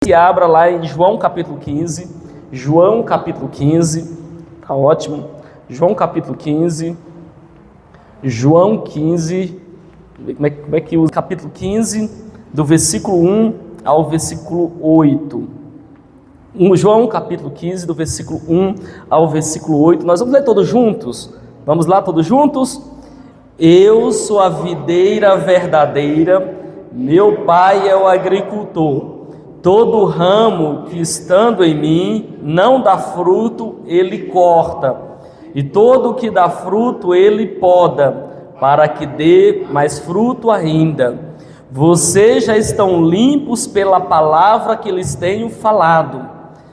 Se abra lá em João capítulo 15, João capítulo 15, tá ótimo, João capítulo 15, João 15, como é que usa? Capítulo 15, do versículo 1 ao versículo 8. João capítulo 15, do versículo 1 ao versículo 8, nós vamos ler todos juntos? Vamos lá todos juntos? Eu sou a videira verdadeira, meu pai é o agricultor. Todo ramo que estando em mim não dá fruto, ele corta, e todo que dá fruto, ele poda, para que dê mais fruto ainda. Vocês já estão limpos pela palavra que lhes tenho falado.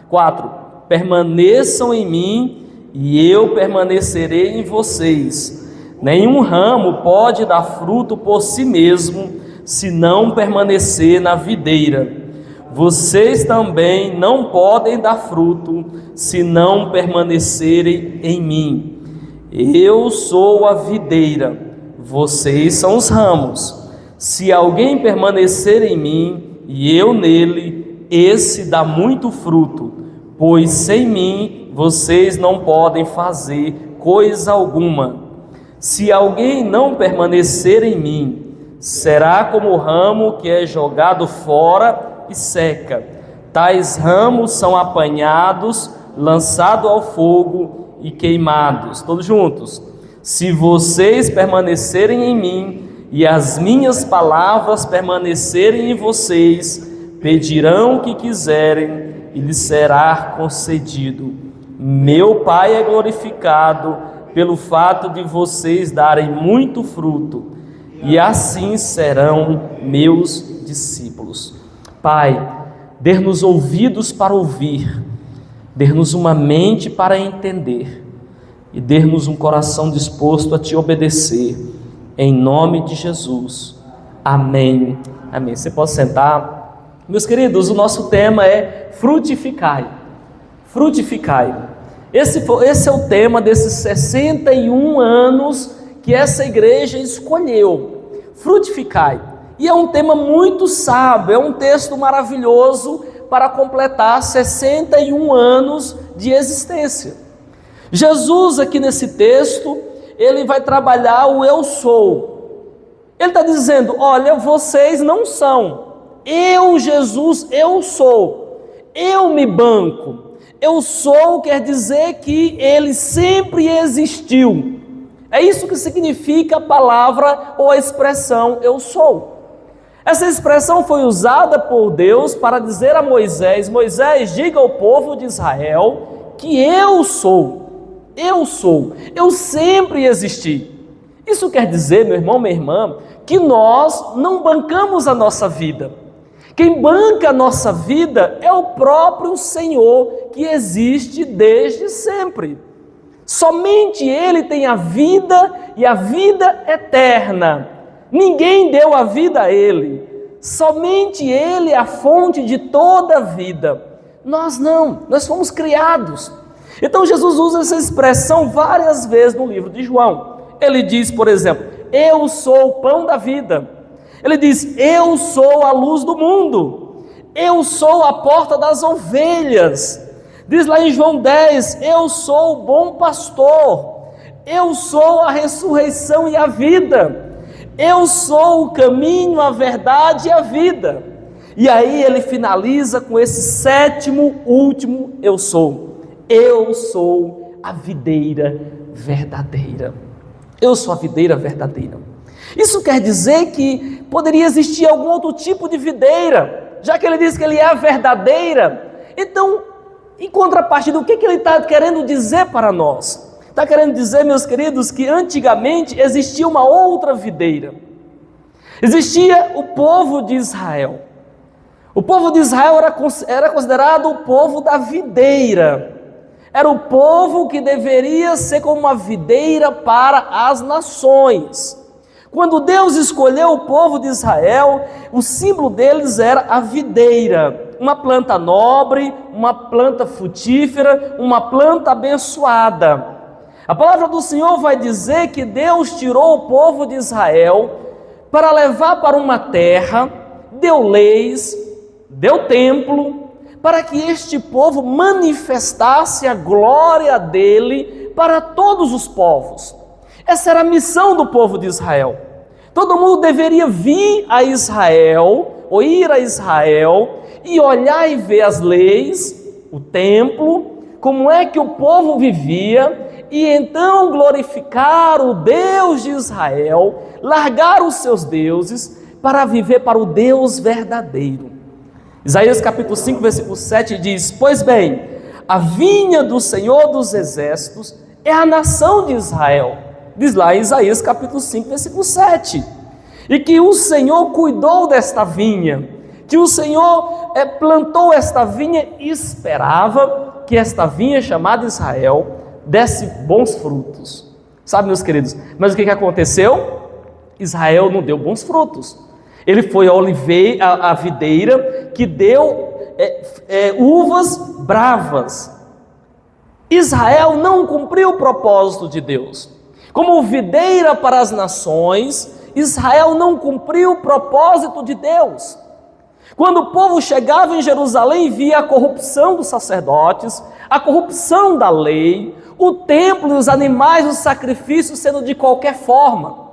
4. Permaneçam em mim, e eu permanecerei em vocês. Nenhum ramo pode dar fruto por si mesmo, se não permanecer na videira. Vocês também não podem dar fruto, se não permanecerem em mim. Eu sou a videira, vocês são os ramos. Se alguém permanecer em mim e eu nele, esse dá muito fruto, pois sem mim vocês não podem fazer coisa alguma. Se alguém não permanecer em mim, será como o ramo que é jogado fora e seca. Tais ramos são apanhados, lançados ao fogo e queimados. Todos juntos. Se vocês permanecerem em mim e as minhas palavras permanecerem em vocês, pedirão o que quiserem e lhes será concedido. Meu Pai é glorificado pelo fato de vocês darem muito fruto, e assim serão meus discípulos. Pai, dê-nos ouvidos para ouvir, dê-nos uma mente para entender e dê-nos um coração disposto a te obedecer, em nome de Jesus. Amém. Amém. Você pode sentar. Meus queridos, o nosso tema é frutificai. Frutificai. Esse é o tema desses 61 anos que essa igreja escolheu. Frutificai. E é um tema muito sábio, é um texto maravilhoso para completar 61 anos de existência. Jesus aqui nesse texto, ele vai trabalhar o eu sou. Ele está dizendo, olha, vocês não são. Eu, Jesus, eu sou. Eu me banco. Eu sou quer dizer que ele sempre existiu. É isso que significa a palavra ou a expressão eu sou. Essa expressão foi usada por Deus para dizer a Moisés, Moisés, diga ao povo de Israel que eu sou, eu sempre existi. Isso quer dizer, meu irmão, minha irmã, que nós não bancamos a nossa vida. Quem banca a nossa vida é o próprio Senhor, que existe desde sempre. Somente Ele tem a vida e a vida eterna. Ninguém deu a vida a Ele, somente Ele é a fonte de toda a vida. Nós não, nós fomos criados. Então Jesus usa essa expressão várias vezes no livro de João. Ele diz, por exemplo, eu sou o pão da vida. Ele diz, eu sou a luz do mundo. Eu sou a porta das ovelhas. Diz lá em João 10, eu sou o bom pastor. Eu sou a ressurreição e a vida. Eu sou o caminho, a verdade e a vida. E aí ele finaliza com esse sétimo, último eu sou. Eu sou a videira verdadeira. Eu sou a videira verdadeira. Isso quer dizer que poderia existir algum outro tipo de videira, já que ele diz que ele é a verdadeira. Então, em contrapartida, o que ele está querendo dizer para nós? Está querendo dizer, meus queridos, que antigamente existia uma outra videira. Existia o povo de Israel. O povo de Israel era considerado o povo da videira. Era o povo que deveria ser como uma videira para as nações. Quando Deus escolheu o povo de Israel, o símbolo deles era a videira. Uma planta nobre, uma planta frutífera, uma planta abençoada. A palavra do Senhor vai dizer que Deus tirou o povo de Israel para levar para uma terra, deu leis, deu templo, para que este povo manifestasse a glória dele para todos os povos. Essa era a missão do povo de Israel. Todo mundo deveria vir a Israel, ou ir a Israel, e olhar e ver as leis, o templo, como é que o povo vivia, e então glorificar o Deus de Israel, largar os seus deuses, para viver para o Deus verdadeiro. Isaías capítulo 5, versículo 7 diz: pois bem, a vinha do Senhor dos Exércitos é a nação de Israel. Diz lá em Isaías capítulo 5, versículo 7. E que o Senhor cuidou desta vinha, que o Senhor plantou esta vinha e esperava que esta vinha chamada Israel desse bons frutos. Sabe, meus queridos, mas o que aconteceu? Israel não deu bons frutos. Ele foi a videira que deu uvas bravas. Israel não cumpriu o propósito de Deus. Como videira para as nações, Israel não cumpriu o propósito de Deus. Quando o povo chegava em Jerusalém, via a corrupção dos sacerdotes, a corrupção da lei, o templo e os animais, os sacrifícios sendo de qualquer forma.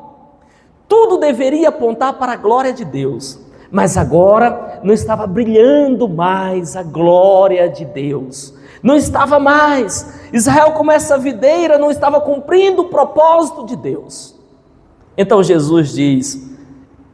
Tudo deveria apontar para a glória de Deus, mas agora não estava brilhando mais a glória de Deus. Não estava mais. Israel, como essa videira, não estava cumprindo o propósito de Deus. Então Jesus diz: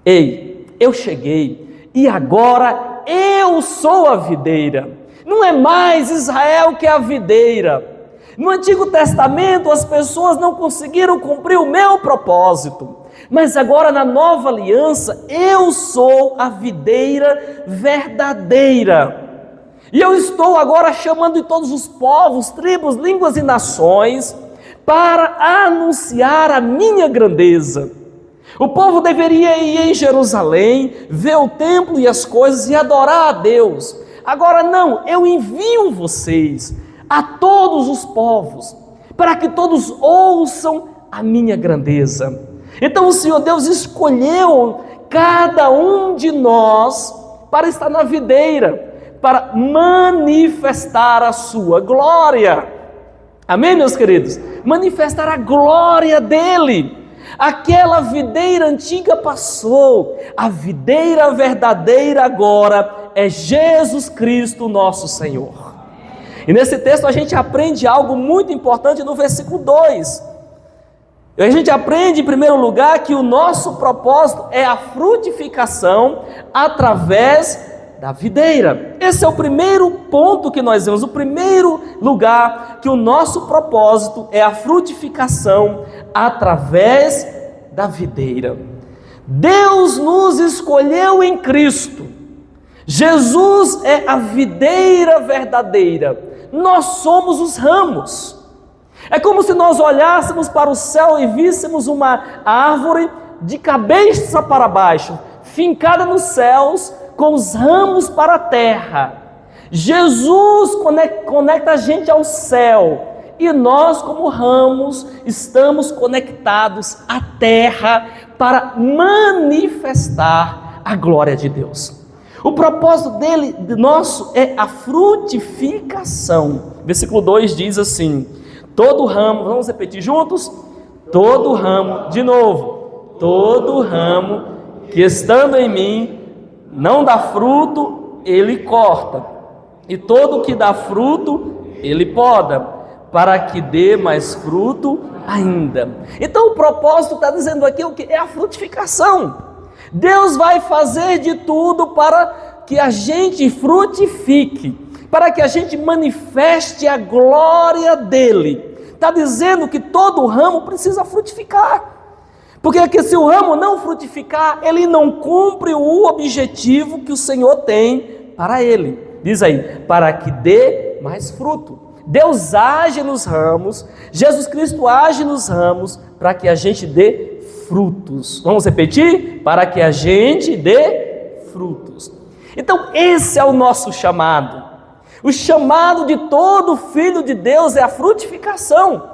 ei, eu cheguei e agora eu sou a videira. Não é mais Israel que é a videira. No Antigo Testamento as pessoas não conseguiram cumprir o meu propósito, mas agora na nova aliança eu sou a videira verdadeira. E eu estou agora chamando de todos os povos, tribos, línguas e nações para anunciar a minha grandeza. O povo deveria ir em Jerusalém, ver o templo e as coisas e adorar a Deus. Agora não, eu envio vocês a todos os povos, para que todos ouçam a minha grandeza. Então o Senhor Deus escolheu cada um de nós para estar na videira, para manifestar a sua glória. Amém, meus queridos? Manifestar a glória dele. Aquela videira antiga passou, a videira verdadeira agora é Jesus Cristo, nosso Senhor. E nesse texto a gente aprende algo muito importante no versículo 2. A gente aprende, em primeiro lugar, que o nosso propósito é a frutificação através da videira. Esse é o primeiro ponto que nós vemos, o primeiro lugar, que o nosso propósito é a frutificação através da videira. Deus nos escolheu em Cristo. Jesus é a videira verdadeira. Nós somos os ramos. É como se nós olhássemos para o céu e víssemos uma árvore de cabeça para baixo, fincada nos céus, com os ramos para a terra. Jesus conecta a gente ao céu, e nós, como ramos, estamos conectados à terra para manifestar a glória de Deus. O propósito dele, nosso, é a frutificação. Versículo 2 diz assim: todo ramo, vamos repetir juntos? Todo ramo, de novo, todo ramo que estando em mim não dá fruto, ele corta, e todo que dá fruto, ele poda, para que dê mais fruto ainda. Então o propósito está dizendo aqui o que? É a frutificação. Deus vai fazer de tudo para que a gente frutifique, para que a gente manifeste a glória dele. Está dizendo que todo ramo precisa frutificar, porque se o ramo não frutificar, ele não cumpre o objetivo que o Senhor tem para ele. Diz aí, para que dê mais fruto. Deus age nos ramos, Jesus Cristo age nos ramos para que a gente dê frutos. Vamos repetir? Para que a gente dê frutos. Então esse é o nosso chamado. O chamado de todo filho de Deus é a frutificação.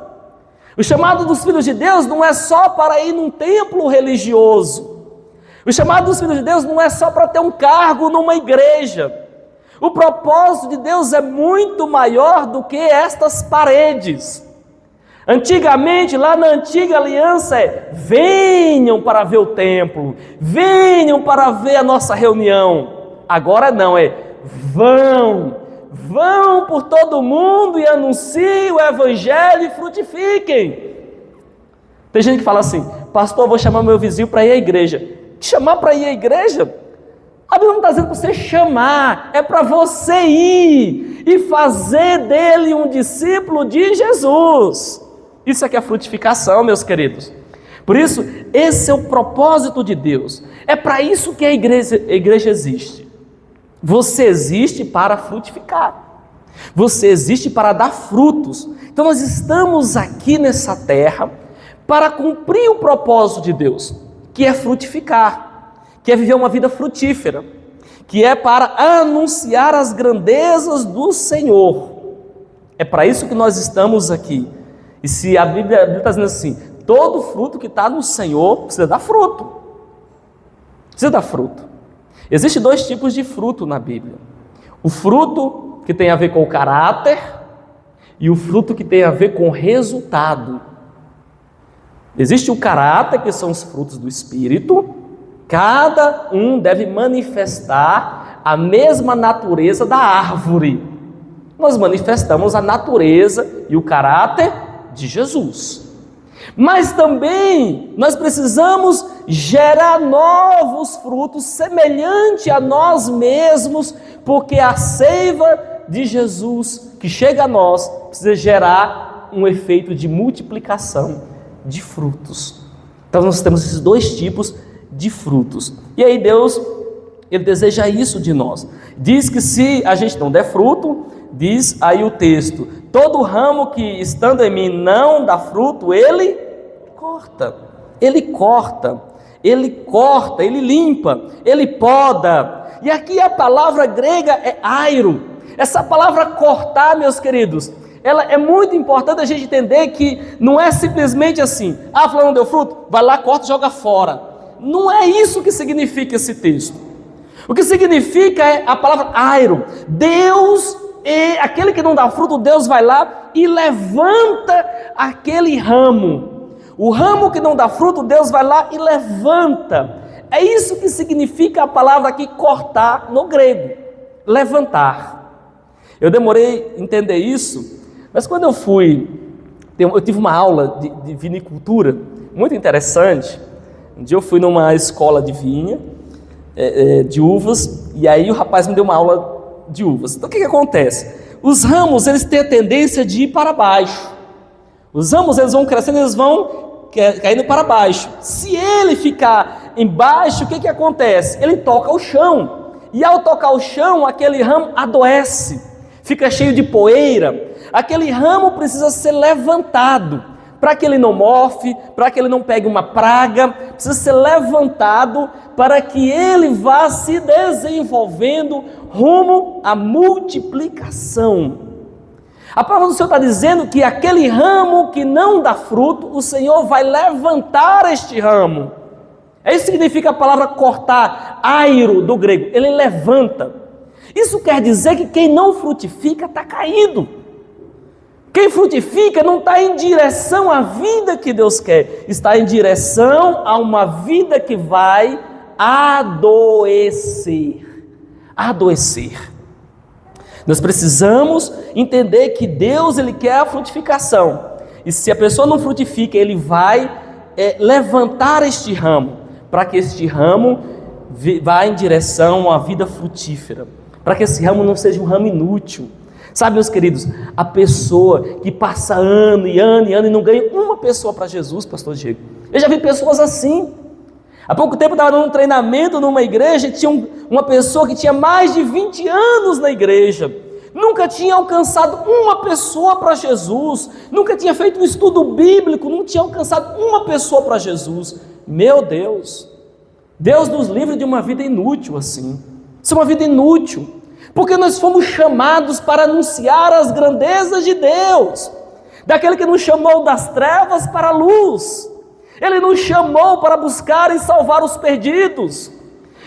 O chamado dos filhos de Deus não é só para ir num templo religioso. O chamado dos filhos de Deus não é só para ter um cargo numa igreja. O propósito de Deus é muito maior do que estas paredes. Antigamente, lá na antiga aliança, venham para ver o templo, venham para ver a nossa reunião. Agora não, vão por todo mundo e anunciem o evangelho e frutifiquem. Tem gente que fala assim: pastor, eu vou chamar meu vizinho para ir à igreja. Chamar para ir à igreja? A Bíblia não está dizendo para você chamar, é para você ir e fazer dele um discípulo de Jesus. Isso aqui é frutificação, meus queridos. Por isso, esse é o propósito de Deus. É para isso que a igreja existe. Você existe para frutificar. Você existe para dar frutos. Então nós estamos aqui nessa terra para cumprir o propósito de Deus, que é frutificar, que é viver uma vida frutífera, que é para anunciar as grandezas do Senhor. É para isso que nós estamos aqui. E se a Bíblia está dizendo assim, todo fruto que está no Senhor precisa dar fruto. Precisa dar fruto. Existem dois tipos de fruto na Bíblia. O fruto que tem a ver com o caráter e o fruto que tem a ver com o resultado. Existe o caráter, que são os frutos do Espírito. Cada um deve manifestar a mesma natureza da árvore. Nós manifestamos a natureza e o caráter de Jesus. Mas também nós precisamos gerar novos frutos semelhante a nós mesmos, porque a seiva de Jesus que chega a nós precisa gerar um efeito de multiplicação de frutos. Então nós temos esses dois tipos de frutos. E aí Deus, Ele deseja isso de nós. Diz que se a gente não der fruto, diz aí o texto, todo ramo que estando em mim não dá fruto, Ele corta, Ele limpa, Ele poda. E aqui a palavra grega é airo. Essa palavra cortar, meus queridos, ela é muito importante a gente entender que não é simplesmente assim, fulano não deu fruto, vai lá, corta e joga fora. Não é isso que significa esse texto. O que significa é a palavra airo. Deus, aquele que não dá fruto, Deus vai lá e levanta aquele ramo. O ramo que não dá fruto, Deus vai lá e levanta. É isso que significa a palavra aqui cortar no grego, levantar. Eu demorei a entender isso, mas quando eu tive uma aula de vinicultura muito interessante. Um dia eu fui numa escola de vinha, de uvas, e aí o rapaz me deu uma aula de uvas. Então o que acontece? Os ramos, eles têm a tendência de ir para baixo. Os ramos, eles vão crescendo, eles vão caindo para baixo. Se ele ficar embaixo, o que acontece? Ele toca o chão, e ao tocar o chão, aquele ramo adoece, fica cheio de poeira. Aquele ramo precisa ser levantado, para que ele não mofe, para que ele não pegue uma praga, precisa ser levantado para que ele vá se desenvolvendo rumo à multiplicação. A palavra do Senhor está dizendo que aquele ramo que não dá fruto, o Senhor vai levantar este ramo. É isso que significa a palavra cortar, airo do grego, ele levanta. Isso quer dizer que quem não frutifica está caído. Quem frutifica não está em direção à vida que Deus quer, está em direção a uma vida que vai adoecer. Adoecer. Nós precisamos entender que Deus, Ele quer a frutificação. E se a pessoa não frutifica, Ele vai levantar este ramo, para que este ramo vá em direção a uma vida frutífera, para que esse ramo não seja um ramo inútil. Sabe, meus queridos, a pessoa que passa ano e ano e ano e não ganha uma pessoa para Jesus, pastor Diego. Eu já vi pessoas assim. Há pouco tempo eu estava dando um treinamento numa igreja e tinha uma pessoa que tinha mais de 20 anos na igreja. Nunca tinha alcançado uma pessoa para Jesus. Nunca tinha feito um estudo bíblico, não tinha alcançado uma pessoa para Jesus. Meu Deus! Deus nos livre de uma vida inútil assim. Isso é uma vida inútil. Porque nós fomos chamados para anunciar as grandezas de Deus, daquele que nos chamou das trevas para a luz. Ele nos chamou para buscar e salvar os perdidos.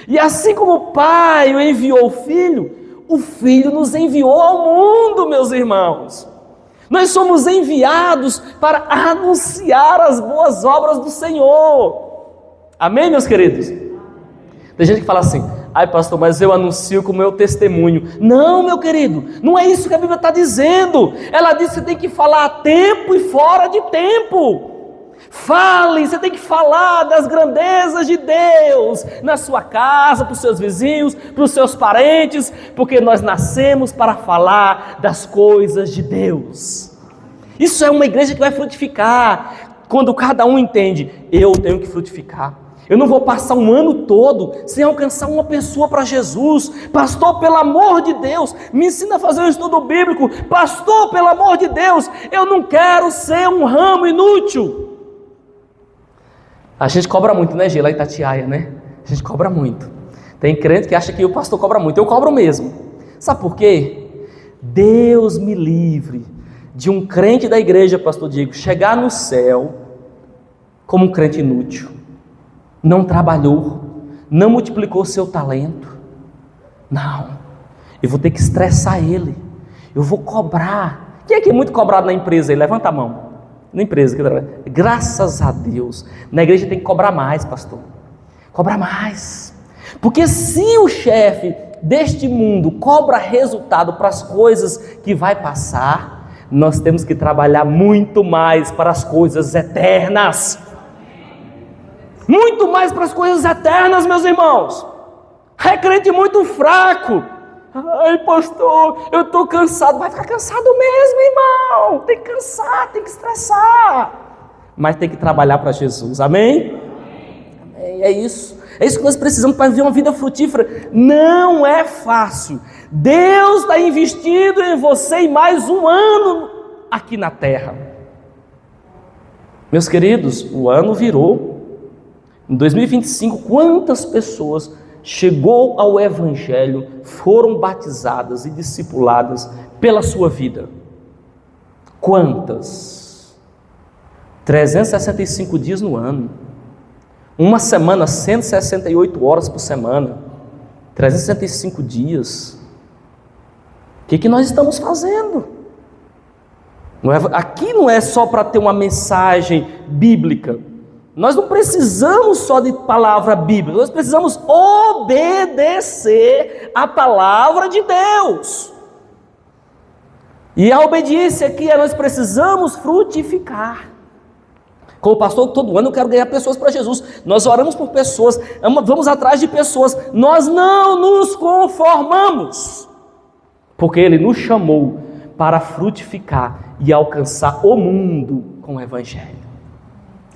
E assim como o Pai o enviou o Filho, o Filho nos enviou ao mundo, meus irmãos. Nós somos enviados para anunciar as boas obras do Senhor. Amém, meus queridos? Tem gente que fala assim: ai pastor, mas eu anuncio com o meu testemunho. Não, meu querido, não é isso que a Bíblia está dizendo. Ela diz que você tem que falar a tempo e fora de tempo. Fale, você tem que falar das grandezas de Deus na sua casa, para os seus vizinhos, para os seus parentes, porque nós nascemos para falar das coisas de Deus. Isso é uma igreja que vai frutificar, quando cada um entende: eu tenho que frutificar. Eu não vou passar um ano todo sem alcançar uma pessoa para Jesus. Pastor, pelo amor de Deus, me ensina a fazer um estudo bíblico. Pastor, pelo amor de Deus, eu não quero ser um ramo inútil. A gente cobra muito, né, Gê, lá em Itatiaia, né? A gente cobra muito. Tem crente que acha que o pastor cobra muito. Eu cobro mesmo. Sabe por quê? Deus me livre de um crente da igreja, pastor Diego, chegar no céu como um crente inútil. Não trabalhou, não multiplicou seu talento. Não, eu vou ter que estressar ele. Eu vou cobrar. Quem é que é muito cobrado na empresa aí? Levanta a mão. Na empresa, graças a Deus. Na igreja tem que cobrar mais, pastor. Cobrar mais. Porque se o chefe deste mundo cobra resultado para as coisas que vai passar, nós temos que trabalhar muito mais para as coisas eternas. Muito mais para as coisas eternas, meus irmãos. É crente muito fraco. Ai, pastor, eu estou cansado. Vai ficar cansado mesmo, irmão. Tem que cansar, tem que estressar. Mas tem que trabalhar para Jesus, amém? Amém? É isso que nós precisamos para viver uma vida frutífera. Não é fácil. Deus está investindo em você em mais um ano aqui na terra. Meus queridos, o ano virou. Em 2025, quantas pessoas chegou ao Evangelho, foram batizadas e discipuladas pela sua vida? Quantas? 365 dias no ano, uma semana, 168 horas por semana, 365 dias. O que nós estamos fazendo? Aqui não é só para ter uma mensagem bíblica. Nós não precisamos só de palavra bíblica, nós precisamos obedecer a palavra de Deus. E a obediência aqui é: nós precisamos frutificar. Como pastor, todo ano eu quero ganhar pessoas para Jesus. Nós oramos por pessoas, vamos atrás de pessoas. Nós não nos conformamos, porque Ele nos chamou para frutificar e alcançar o mundo com o Evangelho.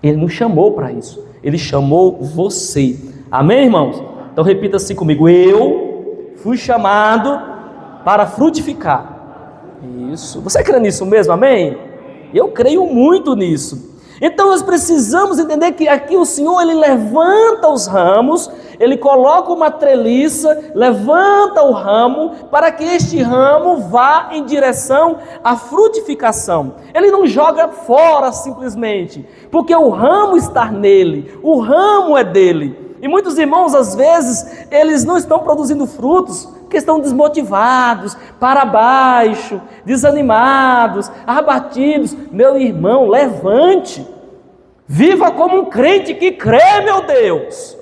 Ele nos chamou para isso. Ele chamou você. Amém, irmãos? Então repita assim comigo: eu fui chamado para frutificar. Isso. Você crê nisso mesmo? Amém? Eu creio muito nisso. Então nós precisamos entender que aqui o Senhor, Ele levanta os ramos, Ele coloca uma treliça, levanta o ramo, para que este ramo vá em direção à frutificação. Ele não joga fora simplesmente, porque o ramo está nele, o ramo é dele. E muitos irmãos, às vezes, eles não estão produzindo frutos, porque estão desmotivados, para baixo, desanimados, abatidos. Meu irmão, levante, viva como um crente que crê, meu Deus.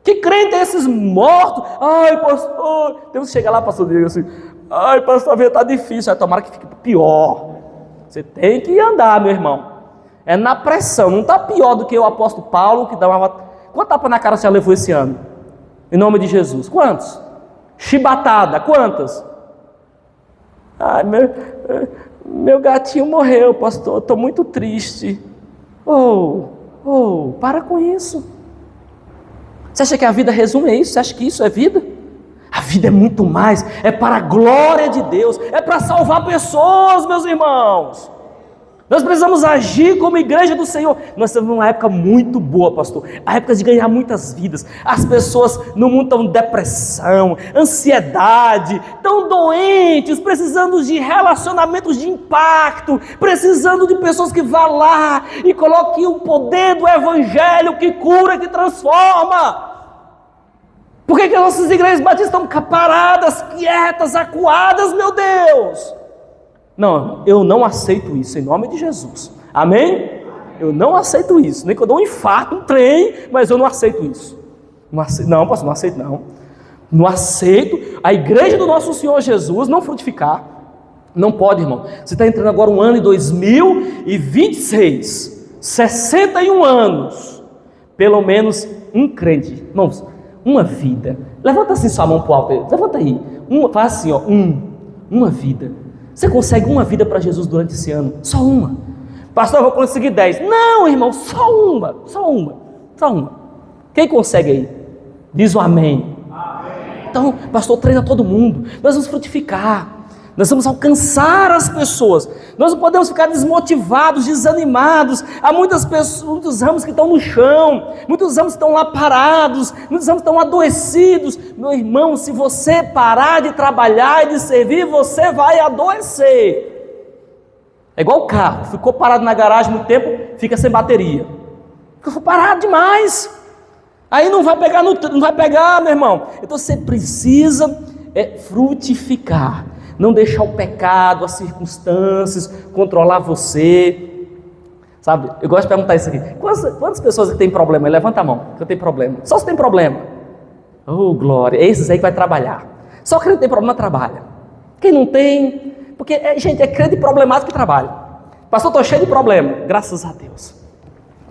Que crente é esses mortos? Ai, pastor, temos que chegar lá, pastor Diego, assim: ai, pastor, a vida está difícil. Tomara que fique pior. Você tem que andar, meu irmão. É na pressão, não está pior do que o apóstolo Paulo, que dá uma... Quanto tapa na cara você já levou esse ano? Em nome de Jesus. Quantos? Chibatada, quantas? Ai, meu gatinho morreu, pastor, estou muito triste. Para com isso. Você acha que a vida resume a isso? Você acha que isso é vida? A vida é muito mais, é para a glória de Deus, é para salvar pessoas, meus irmãos. Nós precisamos agir como igreja do Senhor. Nós estamos numa época muito boa, pastor, a época de ganhar muitas vidas. As pessoas no mundo estão em depressão, ansiedade, estão doentes, precisando de relacionamentos de impacto, precisando de pessoas que vão lá e coloquem o poder do Evangelho que cura, que transforma. Por que as nossas igrejas batistas estão paradas, quietas, acuadas, meu Deus? Não, eu não aceito isso, em nome de Jesus. Amém? Eu não aceito isso. Nem que eu dou um infarto, um trem, mas eu não aceito isso. Não, pastor, não aceito não. Não aceito a igreja do nosso Senhor Jesus não frutificar. Não pode, irmão. Você está entrando agora um ano em 2026. 61 anos. Pelo menos um crente. Irmãos, uma vida. Levanta assim sua mão para o alto. Levanta aí. Faz assim, ó. Uma vida. Você consegue uma vida para Jesus durante esse ano? Só uma. Pastor, eu vou conseguir 10. Não, irmão, só uma. Quem consegue aí? Diz o amém. Então, pastor, treina todo mundo. Nós vamos frutificar. Nós vamos alcançar as pessoas. Nós não podemos ficar desmotivados, desanimados. Há muitas pessoas, muitos ramos que estão no chão. Muitos ramos estão lá parados. Muitos ramos estão adoecidos. Meu irmão, se você parar de trabalhar e de servir, você vai adoecer. É igual o carro. Ficou parado na garagem muito tempo, fica sem bateria. Ficou parado demais. Aí não vai pegar, meu irmão. Então você precisa frutificar. Não deixar o pecado, as circunstâncias controlar você. Sabe, eu gosto de perguntar isso aqui. Quantas pessoas que têm problema? Levanta a mão, que eu tenho problema. Só se tem problema. Oh, glória, esses aí que vai trabalhar. Só quem tem problema trabalha. Quem não tem, porque, gente, é crente problemático que trabalha. Pastor, estou cheio de problema. Graças a Deus.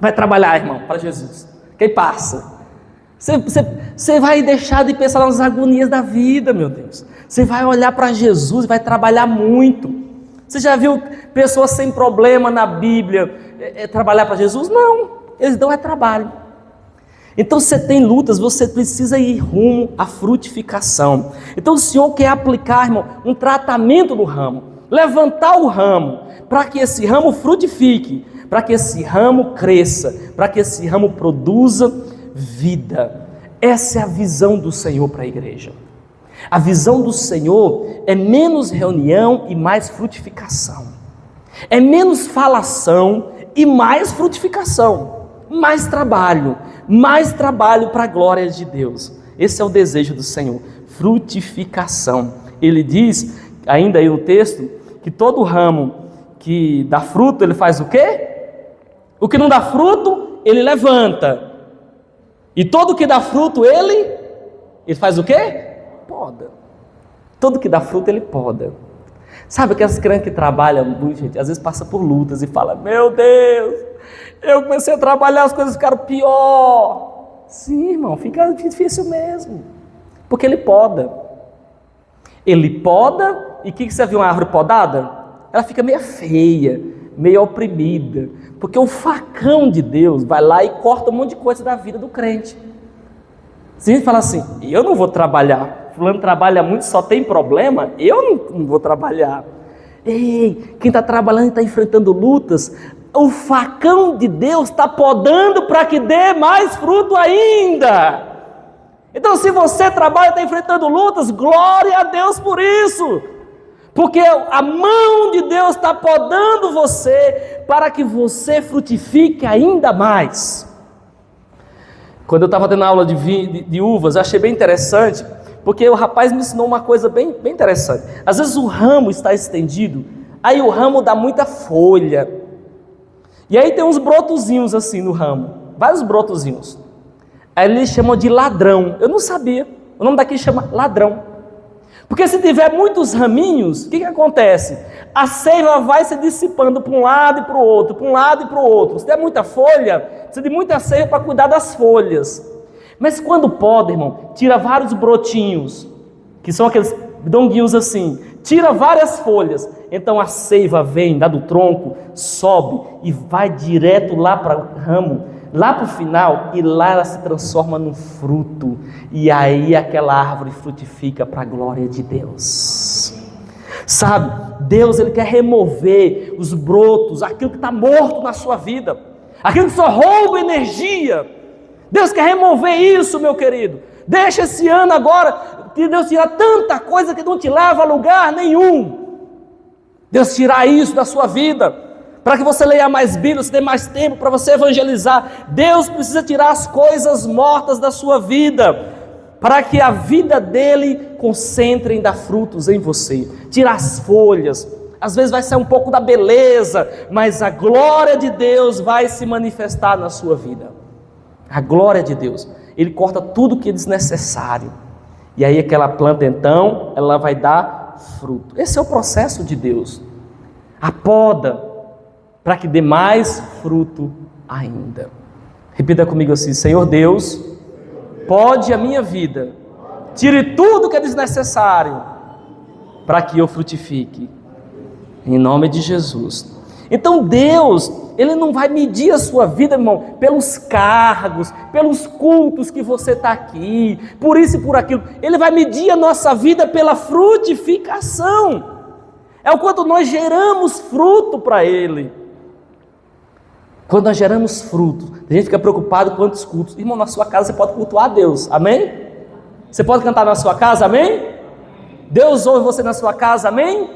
Vai trabalhar, irmão, para Jesus. Quem passa? Você vai deixar de pensar nas agonias da vida, meu Deus. Você vai olhar para Jesus e vai trabalhar muito. Você já viu pessoas sem problema na Bíblia trabalhar para Jesus? Não, eles dão trabalho. Então você tem lutas, você precisa ir rumo à frutificação. Então o Senhor quer aplicar, irmão, um tratamento no ramo. Levantar o ramo, para que esse ramo frutifique, para que esse ramo cresça, para que esse ramo produza vida. Essa é a visão do Senhor para a igreja. A visão do Senhor é menos reunião e mais frutificação. É menos falação e mais frutificação. Mais trabalho para a glória de Deus. Esse é o desejo do Senhor, frutificação. Ele diz, ainda aí no texto, que todo ramo que dá fruto, ele faz o quê? O que não dá fruto, ele levanta. E todo que dá fruto, ele faz o quê? Poda. Todo que dá fruto, ele poda. Sabe aquelas crianças que trabalham muito, gente, às vezes passa por lutas e fala, meu Deus, eu comecei a trabalhar, as coisas ficaram pior. Sim, irmão, fica difícil mesmo. Porque ele poda. Ele poda, e o que você viu uma árvore podada? Ela fica meio feia, meio oprimida. Porque o facão de Deus vai lá e corta um monte de coisa da vida do crente. Se a gente fala assim, eu não vou trabalhar, fulano trabalha muito, só tem problema, eu não vou trabalhar. Ei, quem está trabalhando e está enfrentando lutas, o facão de Deus está podando para que dê mais fruto ainda. Então se você trabalha e está enfrentando lutas, glória a Deus por isso. Porque a mão de Deus está podando você para que você frutifique ainda mais. Quando eu estava tendo aula de uvas, eu achei bem interessante, porque o rapaz me ensinou uma coisa bem interessante. Às vezes o ramo está estendido, aí o ramo dá muita folha. E aí tem uns brotozinhos assim no ramo, vários brotozinhos. Aí eles chamam de ladrão. Eu não sabia, o nome daqui chama ladrão. Porque se tiver muitos raminhos, o que acontece? A seiva vai se dissipando para um lado e para o outro, para um lado e para o outro. Se der muita folha, precisa de muita seiva para cuidar das folhas. Mas quando pode, irmão, tira vários brotinhos, que são aqueles donguinhos assim, tira várias folhas. Então a seiva vem lá do tronco, sobe e vai direto lá para o ramo, lá para o final, e lá ela se transforma num fruto, e aí aquela árvore frutifica para a glória de Deus. Sabe, Deus ele quer remover os brotos, aquilo que está morto na sua vida, aquilo que só rouba energia. Deus quer remover isso, meu querido. Deixa esse ano agora, que Deus tirar tanta coisa que não te leva a lugar nenhum. Deus tirar isso da sua vida, para que você leia mais Bíblia, você tenha mais tempo para você evangelizar. Deus precisa tirar as coisas mortas da sua vida. para que a vida dele concentre em dar frutos em você. Tira as folhas, às vezes vai ser um pouco da beleza, mas a glória de Deus vai se manifestar na sua vida. A glória de Deus, Ele corta tudo que é desnecessário, e aí aquela planta então, ela vai dar fruto. Esse é o processo de Deus, a poda, para que dê mais fruto ainda. Repita comigo assim: Senhor Deus, pode a minha vida, tire tudo que é desnecessário, para que eu frutifique, em nome de Jesus. Então Deus, Ele não vai medir a sua vida, irmão, pelos cargos, pelos cultos que você está aqui, por isso e por aquilo. Ele vai medir a nossa vida pela frutificação. É o quanto nós geramos fruto para Ele. Quando nós geramos fruto, a gente fica preocupado com quantos cultos. Irmão, na sua casa você pode cultuar a Deus, amém? Você pode cantar na sua casa, amém? Deus ouve você na sua casa, amém?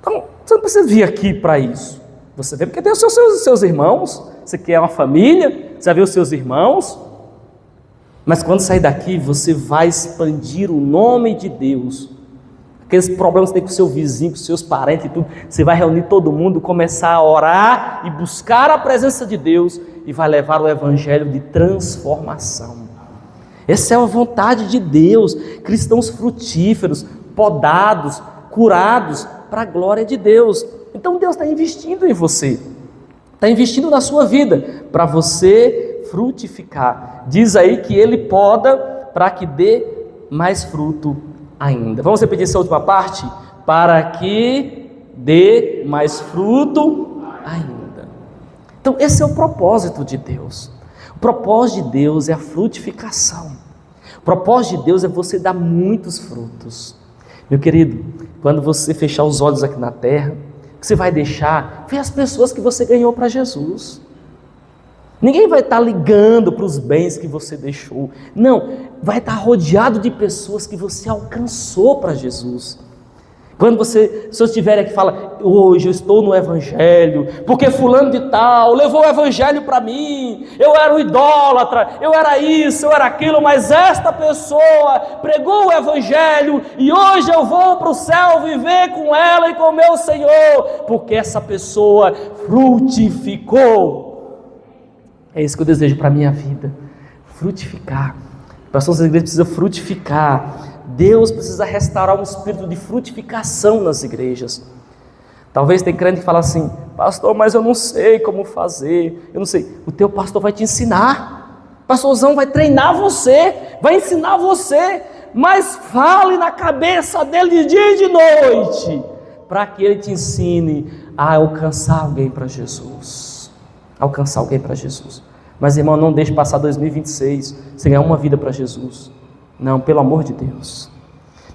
Então, você não precisa vir aqui para isso. Você vem porque tem os seus irmãos, você quer uma família, você vai ver os seus irmãos. Mas quando sair daqui, você vai expandir o nome de Deus. Aqueles problemas que tem com o seu vizinho, com os seus parentes e tudo, você vai reunir todo mundo, começar a orar e buscar a presença de Deus e vai levar o evangelho de transformação. Essa é a vontade de Deus, cristãos frutíferos, podados, curados para a glória de Deus. Então Deus está investindo em você, está investindo na sua vida para você frutificar. Diz aí que Ele poda para que dê mais fruto ainda. Vamos repetir essa última parte? Para que dê mais fruto ainda. Então esse é o propósito de Deus. O propósito de Deus é a frutificação. O propósito de Deus é você dar muitos frutos. Meu querido, quando você fechar os olhos aqui na terra, o que você vai deixar? Ver as pessoas que você ganhou para Jesus. Ninguém vai estar ligando para os bens que você deixou. Não, vai estar rodeado de pessoas que você alcançou para Jesus. Quando você estiver aqui e fala: hoje eu estou no Evangelho, porque fulano de tal levou o Evangelho para mim, eu era um idólatra, eu era isso, eu era aquilo, mas esta pessoa pregou o Evangelho e hoje eu vou para o céu viver com ela e com o meu Senhor, porque essa pessoa frutificou. É isso que eu desejo para a minha vida, frutificar. Pastor, as igrejas precisam frutificar. Deus precisa restaurar um espírito de frutificação nas igrejas. Talvez tem crente que fala assim: pastor, mas eu não sei como fazer, eu não sei. O teu pastor vai te ensinar, pastorzão vai treinar você, vai ensinar você, mas fale na cabeça dele de dia e de noite, para que ele te ensine a alcançar alguém para Jesus. Alcançar alguém para Jesus. Mas irmão, não deixe passar 2026 sem ganhar uma vida para Jesus. Não, pelo amor de Deus.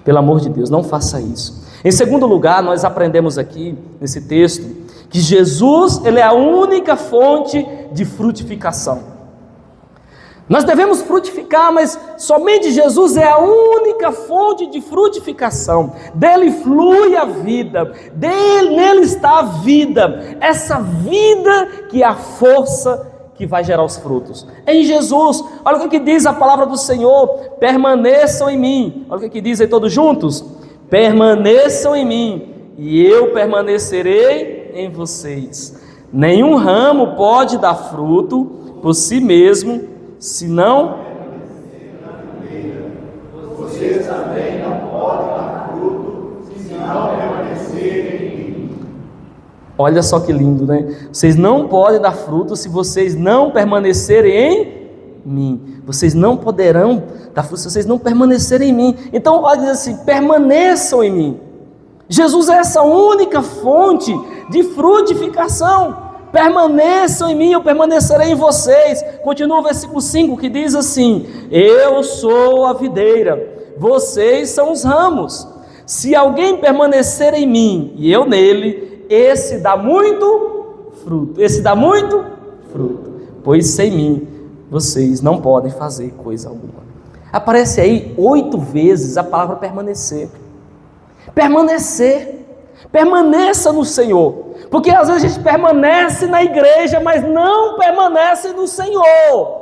Pelo amor de Deus, não faça isso. Em segundo lugar, nós aprendemos aqui nesse texto que Jesus, Ele é a única fonte de frutificação. Nós devemos frutificar, mas somente Jesus é a única fonte de frutificação. Dele flui a vida, nele está a vida, essa vida que é a força que vai gerar os frutos. Em Jesus, olha o que diz a palavra do Senhor: permaneçam em mim. Olha o que diz aí todos juntos: permaneçam em mim e eu permanecerei em vocês. Nenhum ramo pode dar fruto por si mesmo, se não vocês também não podem dar fruto se não permanecerem em mim. Olha só que lindo, né? Vocês não podem dar fruto se vocês não permanecerem em mim. Vocês não poderão dar fruto se vocês não permanecerem em mim. Então, olha, diz assim: permaneçam em mim. Jesus é essa única fonte de frutificação. Permaneçam em mim, eu permanecerei em vocês. Continua o versículo 5 que diz assim: eu sou a videira, vocês são os ramos. Se alguém permanecer em mim e eu nele, esse dá muito fruto. Esse dá muito fruto. Pois sem mim vocês não podem fazer coisa alguma. Aparece aí 8 vezes a palavra permanecer. Permanecer. Permaneça no Senhor. Porque às vezes a gente permanece na igreja, mas não permanece no Senhor.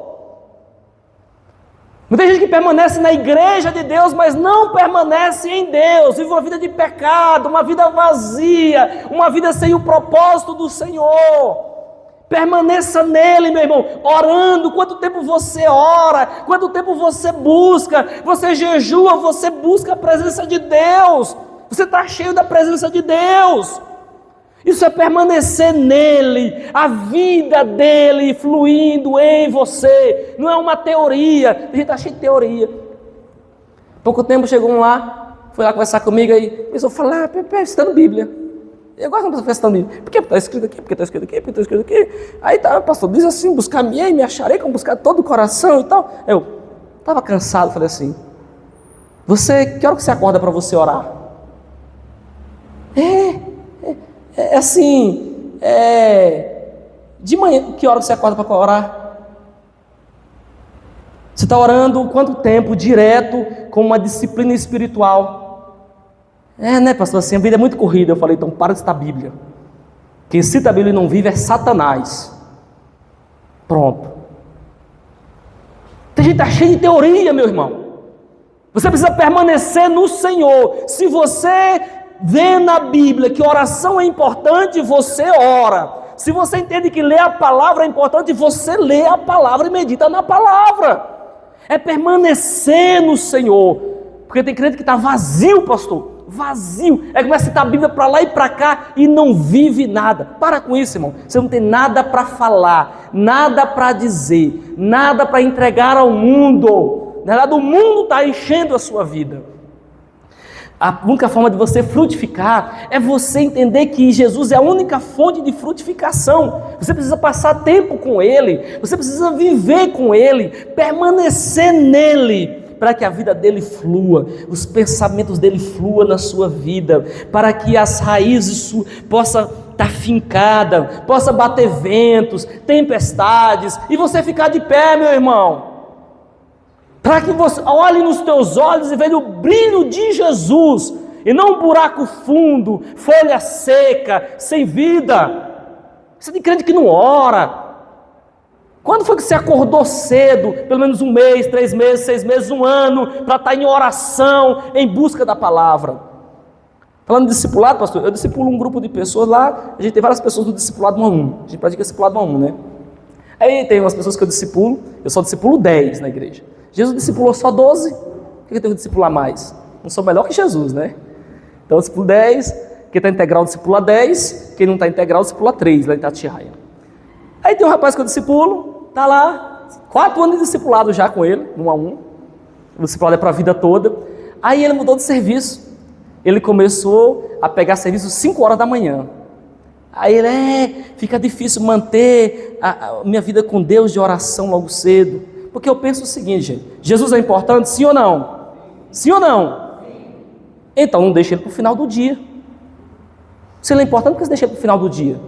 Muita gente que permanece na igreja de Deus, mas não permanece em Deus, vive uma vida de pecado, uma vida vazia, uma vida sem o propósito do Senhor. Permaneça nele, meu irmão, orando. Quanto tempo você ora, quanto tempo você busca, você jejua, você busca a presença de Deus, você está cheio da presença de Deus. Isso é permanecer nele, a vida dele fluindo em você, não é uma teoria. A gente está cheio de teoria. Pouco tempo chegou um lá, foi lá conversar comigo, aí começou a falar, estudando Bíblia. Eu gosto de pessoa estudando Bíblia. Por que está escrito aqui? Por que está escrito aqui? Por que está escrito aqui? Aí tá, o pastor diz assim, buscar-me-ei, me acharei, como buscar todo o coração e tal. Eu estava cansado, falei assim, que hora que você acorda para você orar? De manhã, que hora você acorda para orar? Você está orando quanto tempo? Direto, com uma disciplina espiritual. Né, pastor, assim, a vida é muito corrida. Eu falei, então para de citar a Bíblia. Quem cita a Bíblia e não vive é Satanás. Pronto. Tem gente que está cheio de teoria, meu irmão. Você precisa permanecer no Senhor. Se você vê na Bíblia que oração é importante, você ora. Se você entende que ler a palavra é importante, você lê a palavra e medita na palavra. É permanecer no Senhor. Porque tem crente que está vazio, pastor. Vazio. Começa a citar a Bíblia para lá e para cá e não vive nada. Para com isso, irmão. Você não tem nada para falar, nada para dizer, nada para entregar ao mundo. Na verdade, o mundo está enchendo a sua vida. A única forma de você frutificar é você entender que Jesus é a única fonte de frutificação. Você precisa passar tempo com Ele, você precisa viver com Ele, permanecer nele, para que a vida dele flua, os pensamentos dele fluam na sua vida, para que as raízes possam estar fincadas, possa bater ventos, tempestades, e você ficar de pé, meu irmão. Para que você olhe nos teus olhos e veja o brilho de Jesus, e não um buraco fundo, folha seca, sem vida. Você tem crente que não ora. Quando foi que você acordou cedo, pelo menos 1 mês, 3 meses, 6 meses, 1 ano, para estar em oração, em busca da palavra? Falando de discipulado, pastor, eu discipulo um grupo de pessoas lá, a gente tem várias pessoas do discipulado 1 a 1, a gente pratica discipulado 1 a 1, né? Aí tem umas pessoas que eu discipulo, eu só discipulo 10 na igreja. Jesus discipulou só 12, por que eu tenho que discipular mais? Não sou melhor que Jesus, né? Então eu discipulo 10, quem está integral discipula 10, quem não está integral discipula 3, lá em Itatiaia. Aí tem um rapaz que eu discipulo, está lá, 4 anos de discipulado já com ele, 1 a 1, o discipulado é para a vida toda. Aí ele mudou de serviço, ele começou a pegar serviço 5 horas da manhã. Aí ele, fica difícil manter a minha vida com Deus de oração logo cedo, porque eu penso o seguinte, gente, Jesus é importante, sim ou não? Sim ou não? Então não deixe ele para o final do dia. Se ele é importante, por que você deixa ele para o final do dia?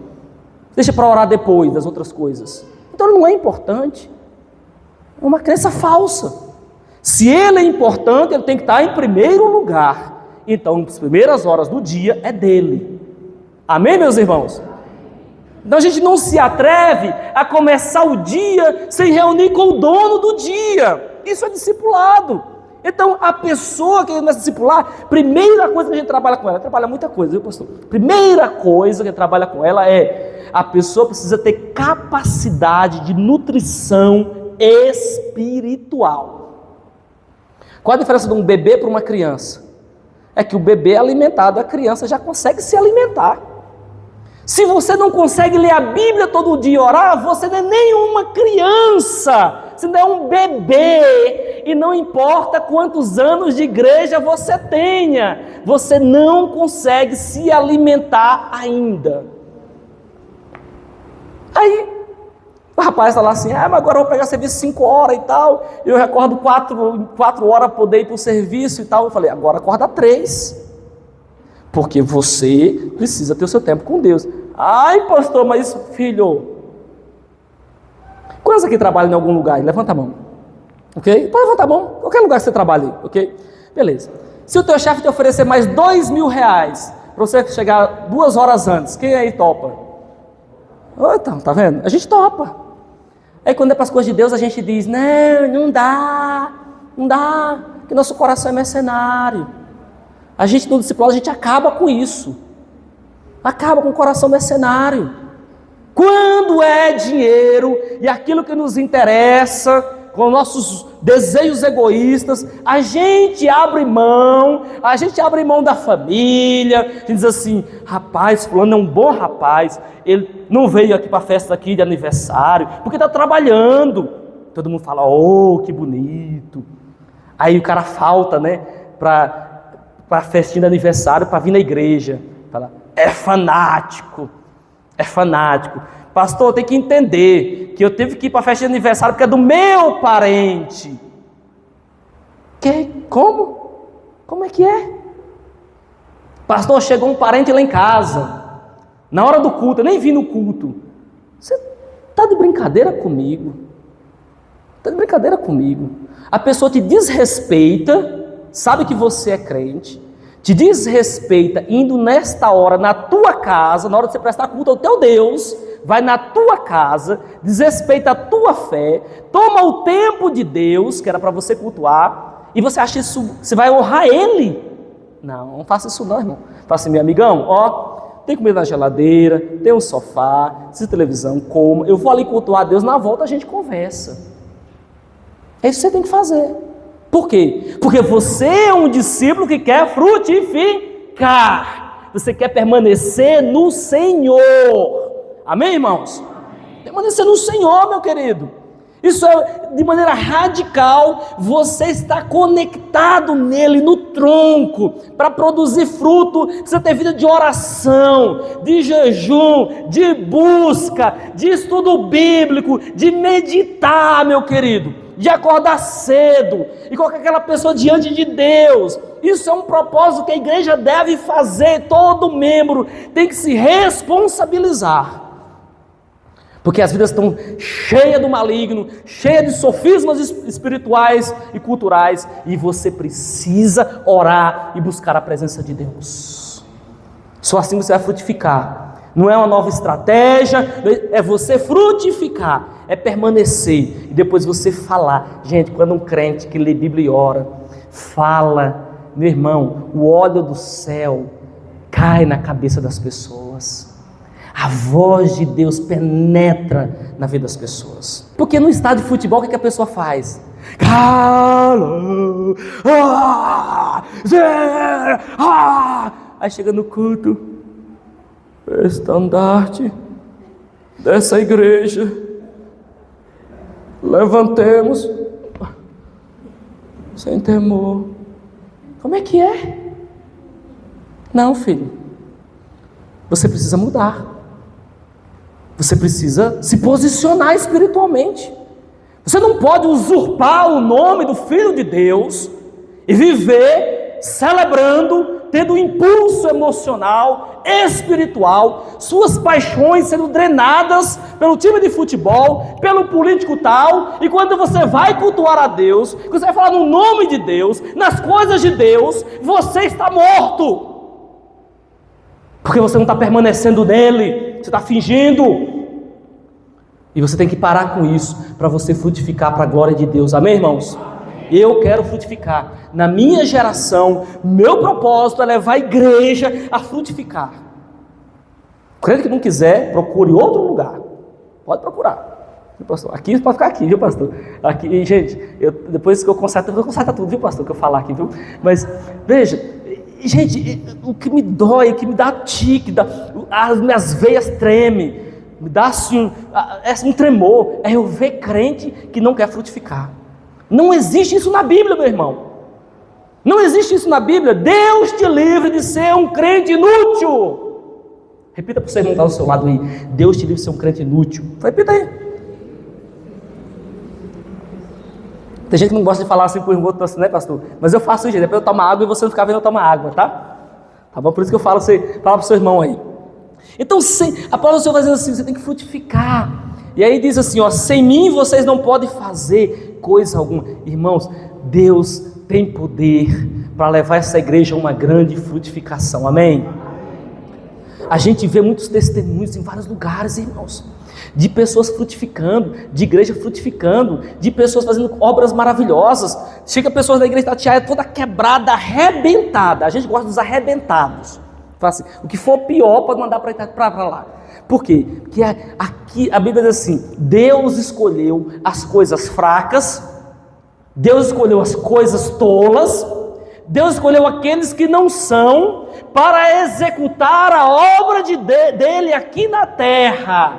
Deixa para orar depois das outras coisas. Então ele não é importante. É uma crença falsa. Se ele é importante, ele tem que estar em primeiro lugar. Então, as primeiras horas do dia é dele. Amém, meus irmãos? Então a gente não se atreve a começar o dia sem reunir com o dono do dia. Isso é discipulado. Então a pessoa que começa a discipular, primeira coisa que a gente trabalha com ela, trabalha muita coisa, viu, pastor? Primeira coisa que a gente trabalha com ela é, a pessoa precisa ter capacidade de nutrição espiritual. Qual a diferença de um bebê para uma criança? É que o bebê é alimentado, a criança já consegue se alimentar. Se você não consegue ler a Bíblia todo dia e orar, você não é nenhuma criança, você não é um bebê, e não importa quantos anos de igreja você tenha, você não consegue se alimentar ainda. Aí, o rapaz está lá assim, mas agora eu vou pegar serviço 5 horas e tal, eu recordo 4 horas para poder ir para o serviço e tal. Eu falei, agora acorda 3. Porque você precisa ter o seu tempo com Deus. Ai, pastor, mas filho, quantos aqui trabalham em algum lugar? Levanta a mão, ok? Pode levantar a mão, qualquer lugar que você trabalhe, ok? Beleza. Se o teu chefe te oferecer mais R$2.000 para você chegar 2 horas antes, quem aí topa? Então, tá vendo? A gente topa. Aí quando é para as coisas de Deus, a gente diz, não dá. Não dá, porque nosso coração é mercenário. A gente no discipulado, a gente acaba com isso. Acaba com o coração mercenário. Quando é dinheiro e aquilo que nos interessa, com nossos desejos egoístas, a gente abre mão da família, a gente diz assim, rapaz, fulano é um bom rapaz, ele não veio aqui para a festa aqui de aniversário, porque está trabalhando. Todo mundo fala, oh, que bonito. Aí o cara falta, né, para a festinha de aniversário, para vir na igreja. Fala, é fanático. Pastor, tem que entender que eu tive que ir para a festa de aniversário porque é do meu parente. Como? Como é que é? Pastor, chegou um parente lá em casa, na hora do culto, eu nem vim no culto. Você está de brincadeira comigo? A pessoa te desrespeita, sabe que você é crente, te desrespeita indo nesta hora na tua casa, na hora de você prestar culto ao teu Deus, vai na tua casa, desrespeita a tua fé, toma o tempo de Deus, que era para você cultuar, e você acha isso, você vai honrar Ele? Não faça isso não, irmão. Fala assim, meu amigão, tem comida na geladeira, tem um sofá, tem televisão, coma, eu vou ali cultuar a Deus, na volta a gente conversa. É isso que você tem que fazer. Por quê? Porque você é um discípulo que quer frutificar. Você quer permanecer no Senhor. Amém, irmãos? Permanecer no Senhor, meu querido. Isso é de maneira radical. Você está conectado nele, no tronco. Para produzir fruto, precisa ter vida de oração, de jejum, de busca, de estudo bíblico, de meditar, meu querido. De acordar cedo e colocar aquela pessoa diante de Deus. Isso é um propósito que a igreja deve fazer. Todo membro tem que se responsabilizar, porque as vidas estão cheias do maligno, cheias de sofismas espirituais e culturais, e você precisa orar e buscar a presença de Deus. Só assim você vai frutificar. Não é uma nova estratégia, é você frutificar, é permanecer, e depois você falar. Gente, quando um crente que lê Bíblia e ora, fala, meu irmão, o óleo do céu cai na cabeça das pessoas. A voz de Deus penetra na vida das pessoas. Porque no estádio de futebol, o que a pessoa faz? Aí chega no culto, estandarte dessa igreja, levantemos sem temor. Como é que é? Não, filho, você precisa mudar. Você precisa se posicionar espiritualmente. Você não pode usurpar o nome do Filho de Deus e viver celebrando, tendo um impulso emocional, espiritual, suas paixões sendo drenadas pelo time de futebol, pelo político tal, e quando você vai cultuar a Deus, quando você vai falar no nome de Deus, nas coisas de Deus, você está morto. Porque você não está permanecendo nele, você está fingindo. E você tem que parar com isso, para você frutificar para a glória de Deus. Amém, irmãos? Eu quero frutificar. Na minha geração, meu propósito é levar a igreja a frutificar. O crente que não quiser, procure outro lugar. Pode procurar. Viu, pastor? Aqui pode ficar aqui, viu, pastor? Aqui, gente, depois que eu conserto tudo, viu, pastor, que eu falar aqui, viu? Mas, veja, gente, o que me dói, o que me dá tique, as minhas veias tremem, me dá assim, um tremor, é eu ver crente que não quer frutificar. Não existe isso na Bíblia, meu irmão. Não existe isso na Bíblia. Deus te livre de ser um crente inútil. Repita para o seu irmão que está do seu lado aí. Deus te livre de ser um crente inútil. Repita aí. Tem gente que não gosta de falar assim para o irmão, né, pastor? Mas eu faço isso, depois eu tomo água e você não ficar vendo eu tomar água, tá? Tá bom? Por isso que eu falo para o seu irmão aí. Então, a palavra do Senhor vai dizendo assim, você tem que frutificar. E aí diz assim, sem mim vocês não podem fazer coisa alguma. Irmãos, Deus tem poder para levar essa igreja a uma grande frutificação, amém? A gente vê muitos testemunhos em vários lugares, irmãos, de pessoas frutificando, de igreja frutificando, de pessoas fazendo obras maravilhosas. Chega pessoas da igreja da Itatiaia toda quebrada, arrebentada. A gente gosta dos arrebentados. Fala assim, o que for pior pode mandar para lá. Por quê? Porque aqui a Bíblia diz assim, Deus escolheu as coisas fracas, Deus escolheu as coisas tolas, Deus escolheu aqueles que não são para executar a obra dele aqui na terra.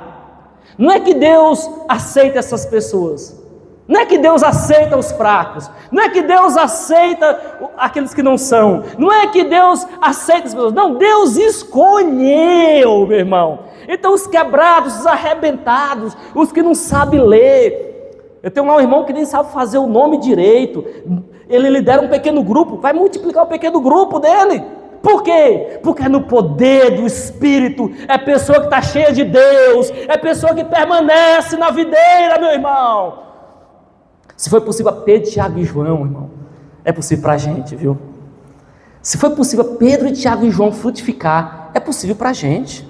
Não é que Deus aceita essas pessoas, não é que Deus aceita os fracos, não é que Deus aceita aqueles que não são, não é que Deus aceita as pessoas, não, Deus escolheu, meu irmão. Então os quebrados, os arrebentados, os que não sabem ler, eu tenho lá um irmão que nem sabe fazer o nome direito, ele lidera um pequeno grupo, vai multiplicar o pequeno grupo dele. Por quê? Porque é no poder do Espírito, é pessoa que está cheia de Deus, é pessoa que permanece na videira, meu irmão. Se foi possível a Pedro, Tiago e João, irmão, é possível para a gente, viu? Se foi possível a Pedro, Tiago e João frutificar, é possível para a gente.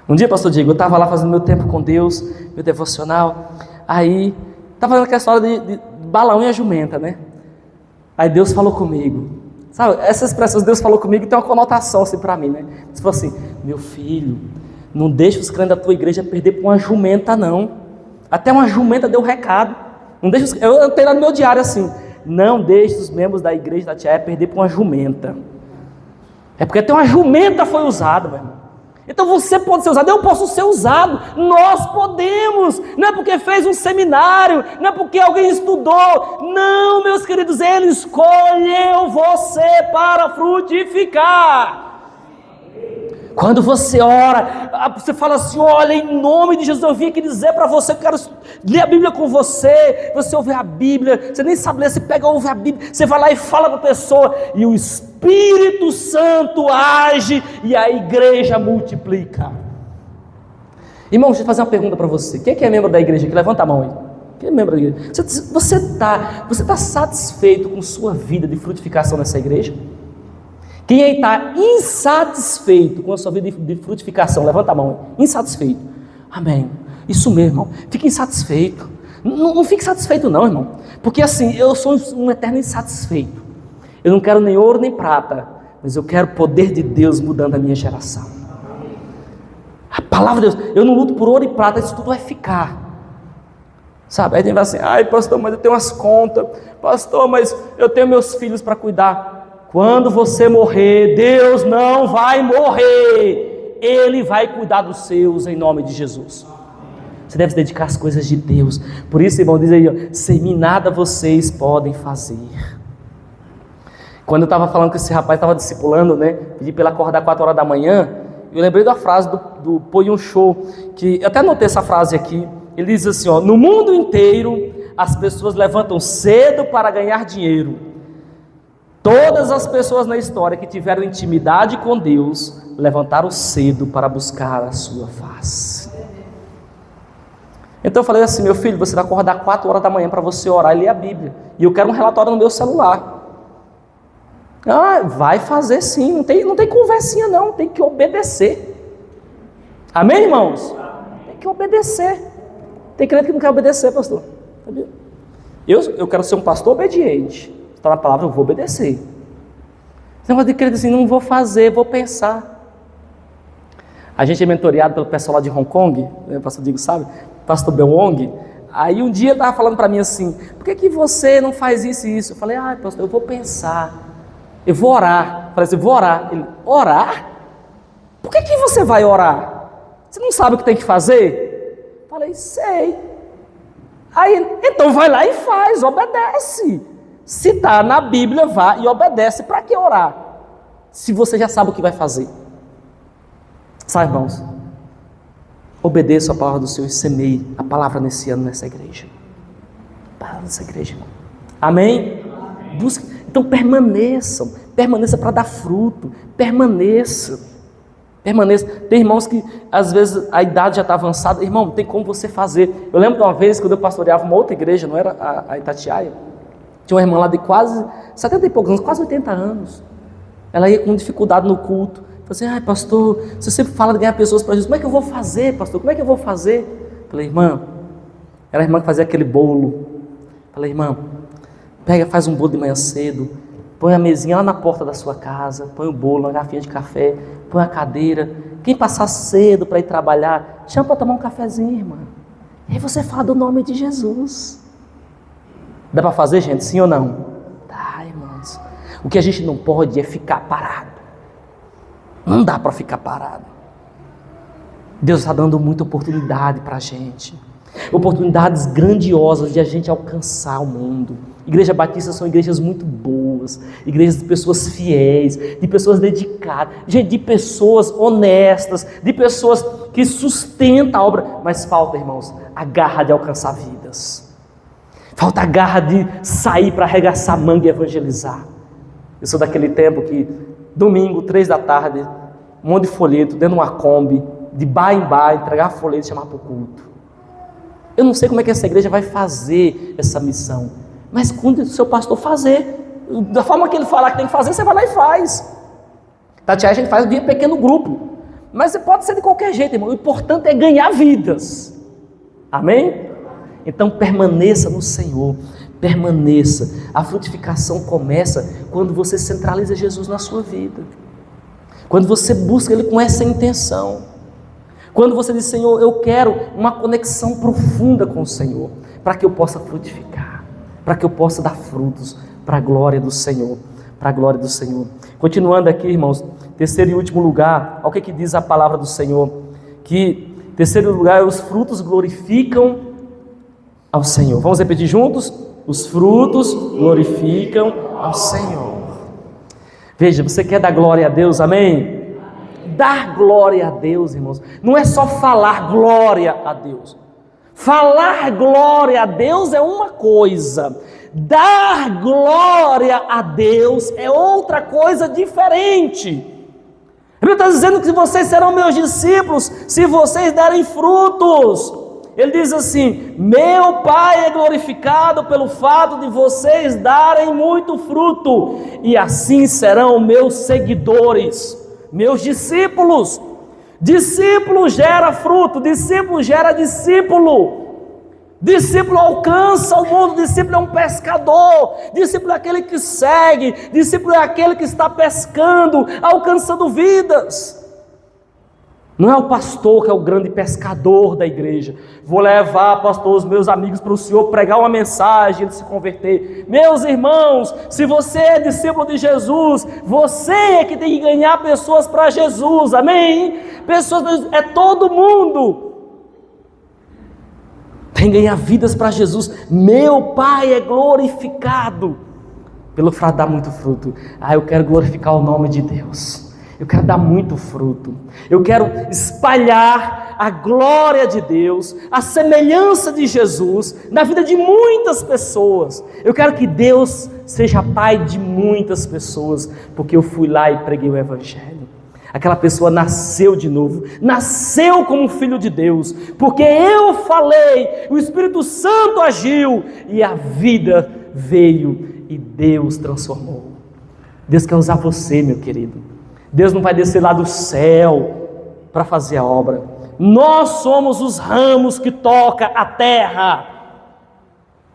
Um dia, pastor Diego, eu estava lá fazendo meu tempo com Deus, meu devocional, aí estava fazendo aquela história de Balaão e a jumenta, né? Aí Deus falou comigo. Sabe, essa expressão, Deus falou comigo, tem uma conotação assim para mim, né? Ele falou assim, meu filho, não deixe os crentes da tua igreja perder para uma jumenta, não. Até uma jumenta deu recado. Não deixe eu tenho lá no meu diário assim, não deixe os membros da igreja da Itatiaia perder para uma jumenta. É porque até uma jumenta foi usada, meu irmão. Então você pode ser usado, eu posso ser usado, nós podemos, não é porque fez um seminário, não é porque alguém estudou, não, meus queridos, Ele escolheu você para frutificar. Quando você ora, você fala assim, olha, em nome de Jesus, eu vim aqui dizer para você, eu quero ler a Bíblia com você, você ouve a Bíblia, você nem sabe ler, você pega, ouve a Bíblia, você vai lá e fala para a pessoa, e o Espírito Santo age, e a igreja multiplica. Irmão, deixa eu fazer uma pergunta para você, quem é membro da igreja aqui? Levanta a mão aí. Quem é membro da igreja? Você está satisfeito com sua vida de frutificação nessa igreja? Quem aí está insatisfeito com a sua vida de frutificação, levanta a mão, insatisfeito. Amém. Isso mesmo, irmão. Fique insatisfeito. Não fique satisfeito não, irmão. Porque assim, eu sou um eterno insatisfeito. Eu não quero nem ouro nem prata, mas eu quero o poder de Deus mudando a minha geração. A palavra de Deus, eu não luto por ouro e prata, isso tudo vai ficar. Sabe, aí tem assim, ai pastor, mas eu tenho umas contas. Pastor, mas eu tenho meus filhos para cuidar. Quando você morrer, Deus não vai morrer, Ele vai cuidar dos seus em nome de Jesus. Você deve se dedicar às coisas de Deus. Por isso, irmão, diz aí, ó, sem mim nada vocês podem fazer. Quando eu estava falando com esse rapaz, estava discipulando, né? Pedi para ele acordar 4 horas da manhã. Eu lembrei da frase do Po Yun Cho, que eu até anotei essa frase aqui. Ele diz assim, ó, no mundo inteiro as pessoas levantam cedo para ganhar dinheiro. Todas as pessoas na história que tiveram intimidade com Deus levantaram cedo para buscar a sua face. Então eu falei assim, meu filho, você vai acordar 4 horas da manhã para você orar e ler a Bíblia. E eu quero um relatório no meu celular. Ah, vai fazer sim, não tem conversinha não, tem que obedecer. Amém, irmãos? Tem que obedecer. Tem crente que não quer obedecer, pastor. Sabia? Eu quero ser um pastor obediente. Está na palavra, eu vou obedecer. Você não vai querer dizer assim, não vou fazer, vou pensar. A gente é mentoreado pelo pessoal lá de Hong Kong, né, o pastor Diego sabe, pastor Belong. Aí um dia ele estava falando para mim assim, por que você não faz isso e isso? Eu falei, pastor, eu vou pensar, eu vou orar. Eu falei assim, vou orar. Ele, orar? Por que você vai orar? Você não sabe o que tem que fazer? Eu falei, sei. Aí, então vai lá e faz, obedece. Se está na Bíblia, vá e obedece. Para que orar? Se você já sabe o que vai fazer. Sabe, irmãos? Obedeça a palavra do Senhor e semeie a palavra nesse ano, nessa igreja. A palavra nessa igreja, irmão. Amém? Busque. Então permaneçam. Permaneça para dar fruto. Permaneça. Tem irmãos que às vezes a idade já está avançada. Irmão, não tem como você fazer. Eu lembro de uma vez quando eu pastoreava uma outra igreja, não era a Itatiaia. Tinha uma irmã lá de quase 70 e poucos anos, quase 80 anos. Ela ia com dificuldade no culto. Falei assim, ai pastor, você sempre fala de ganhar pessoas para Jesus, como é que eu vou fazer, pastor? Como é que eu vou fazer? Falei, irmã, era a irmã que fazia aquele bolo. Falei, irmã, pega, faz um bolo de manhã cedo, põe a mesinha lá na porta da sua casa, põe o bolo, uma garrafinha de café, põe a cadeira. Quem passar cedo para ir trabalhar, chama para tomar um cafezinho, irmã. E aí você fala do nome de Jesus. Dá para fazer, gente? Sim ou não? Tá, irmãos. O que a gente não pode é ficar parado. Não dá para ficar parado. Deus está dando muita oportunidade para a gente. Oportunidades grandiosas de a gente alcançar o mundo. Igreja Batista são igrejas muito boas, igrejas de pessoas fiéis, de pessoas dedicadas, de pessoas honestas, de pessoas que sustentam a obra, mas falta, irmãos, a garra de alcançar vidas, falta a garra de sair para arregaçar manga e evangelizar. Eu sou daquele tempo que domingo, 3 da tarde, um monte de folheto dentro de uma Kombi, de bar em bar, entregar folheto e chamar para o culto. Eu não sei como é que essa igreja vai fazer essa missão, mas quando o seu pastor fazer, da forma que ele falar que tem que fazer, você vai lá e faz. Tatiana, a gente faz via pequeno grupo, mas pode ser de qualquer jeito, irmão. O importante é ganhar vidas. Amém? Então permaneça no Senhor, permaneça. A frutificação começa quando você centraliza Jesus na sua vida, quando você busca Ele com essa intenção. Quando você diz, Senhor, eu quero uma conexão profunda com o Senhor, para que eu possa frutificar, para que eu possa dar frutos, para a glória do Senhor, para a glória do Senhor. Continuando aqui, irmãos, terceiro e último lugar, olha o que diz a palavra do Senhor, que terceiro lugar, os frutos glorificam ao Senhor. Vamos repetir juntos? Os frutos glorificam ao Senhor. Veja, você quer dar glória a Deus, amém? Dar glória a Deus, irmãos, não é só falar glória a Deus. Falar glória a Deus é uma coisa, dar glória a Deus é outra coisa diferente. Ele está dizendo que vocês serão meus discípulos se vocês derem frutos. Ele diz assim, meu Pai é glorificado pelo fato de vocês darem muito fruto, e assim serão meus seguidores, meus discípulos. Discípulo gera fruto, discípulo gera discípulo. Discípulo alcança o mundo, discípulo é um pescador, discípulo é aquele que segue, discípulo é aquele que está pescando, alcançando vidas. Não é o pastor que é o grande pescador da igreja. Vou levar, pastor, os meus amigos para o senhor pregar uma mensagem, ele se converter. Meus irmãos, se você é discípulo de Jesus, você é que tem que ganhar pessoas para Jesus, amém? Pessoas, é todo mundo. Tem que ganhar vidas para Jesus. Meu Pai é glorificado pelo fato de dar muito fruto. Eu quero glorificar o nome de Deus. Eu quero dar muito fruto, eu quero espalhar a glória de Deus, a semelhança de Jesus, na vida de muitas pessoas. Eu quero que Deus seja Pai de muitas pessoas, porque eu fui lá e preguei o Evangelho. Aquela pessoa nasceu de novo, nasceu como filho de Deus, porque eu falei, o Espírito Santo agiu, e a vida veio, e Deus transformou. Deus quer usar você, meu querido. Deus não vai descer lá do céu para fazer a obra. Nós somos os ramos que tocam a terra.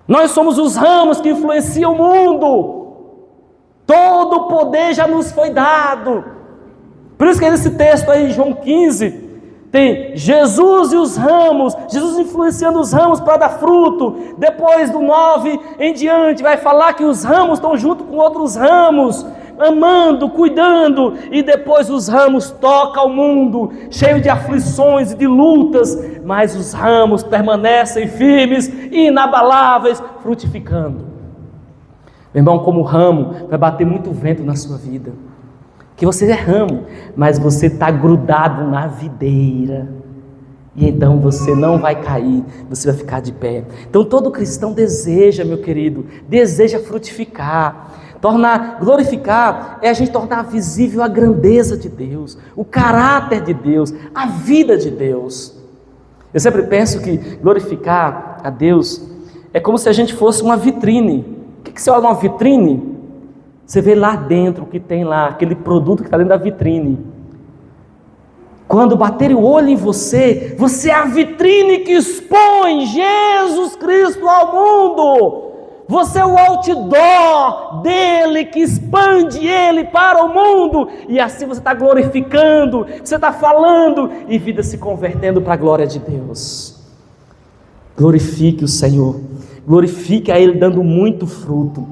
Nós somos os ramos que influenciam o mundo. Todo o poder já nos foi dado. Por isso que nesse texto aí, João 15, tem Jesus e os ramos, Jesus influenciando os ramos para dar fruto. Depois do 9 em diante, vai falar que os ramos estão junto com outros ramos, amando, cuidando, e depois os ramos tocam o mundo, cheio de aflições e de lutas, mas os ramos permanecem firmes e inabaláveis, frutificando. Meu irmão, como ramo, vai bater muito vento na sua vida, que você é ramo, mas você está grudado na videira, e então você não vai cair, você vai ficar de pé. Então todo cristão deseja, meu querido, deseja frutificar. Glorificar é a gente tornar visível a grandeza de Deus, o caráter de Deus, a vida de Deus. Eu sempre penso que glorificar a Deus é como se a gente fosse uma vitrine. O que você olha numa vitrine? Você vê lá dentro o que tem lá, aquele produto que está dentro da vitrine. Quando baterem o olho em você, você é a vitrine que expõe Jesus Cristo ao mundo. Você é o outdoor dele, que expande ele para o mundo. E assim você está glorificando, você está falando, e vida se convertendo para a glória de Deus. Glorifique o Senhor, glorifique a Ele dando muito fruto.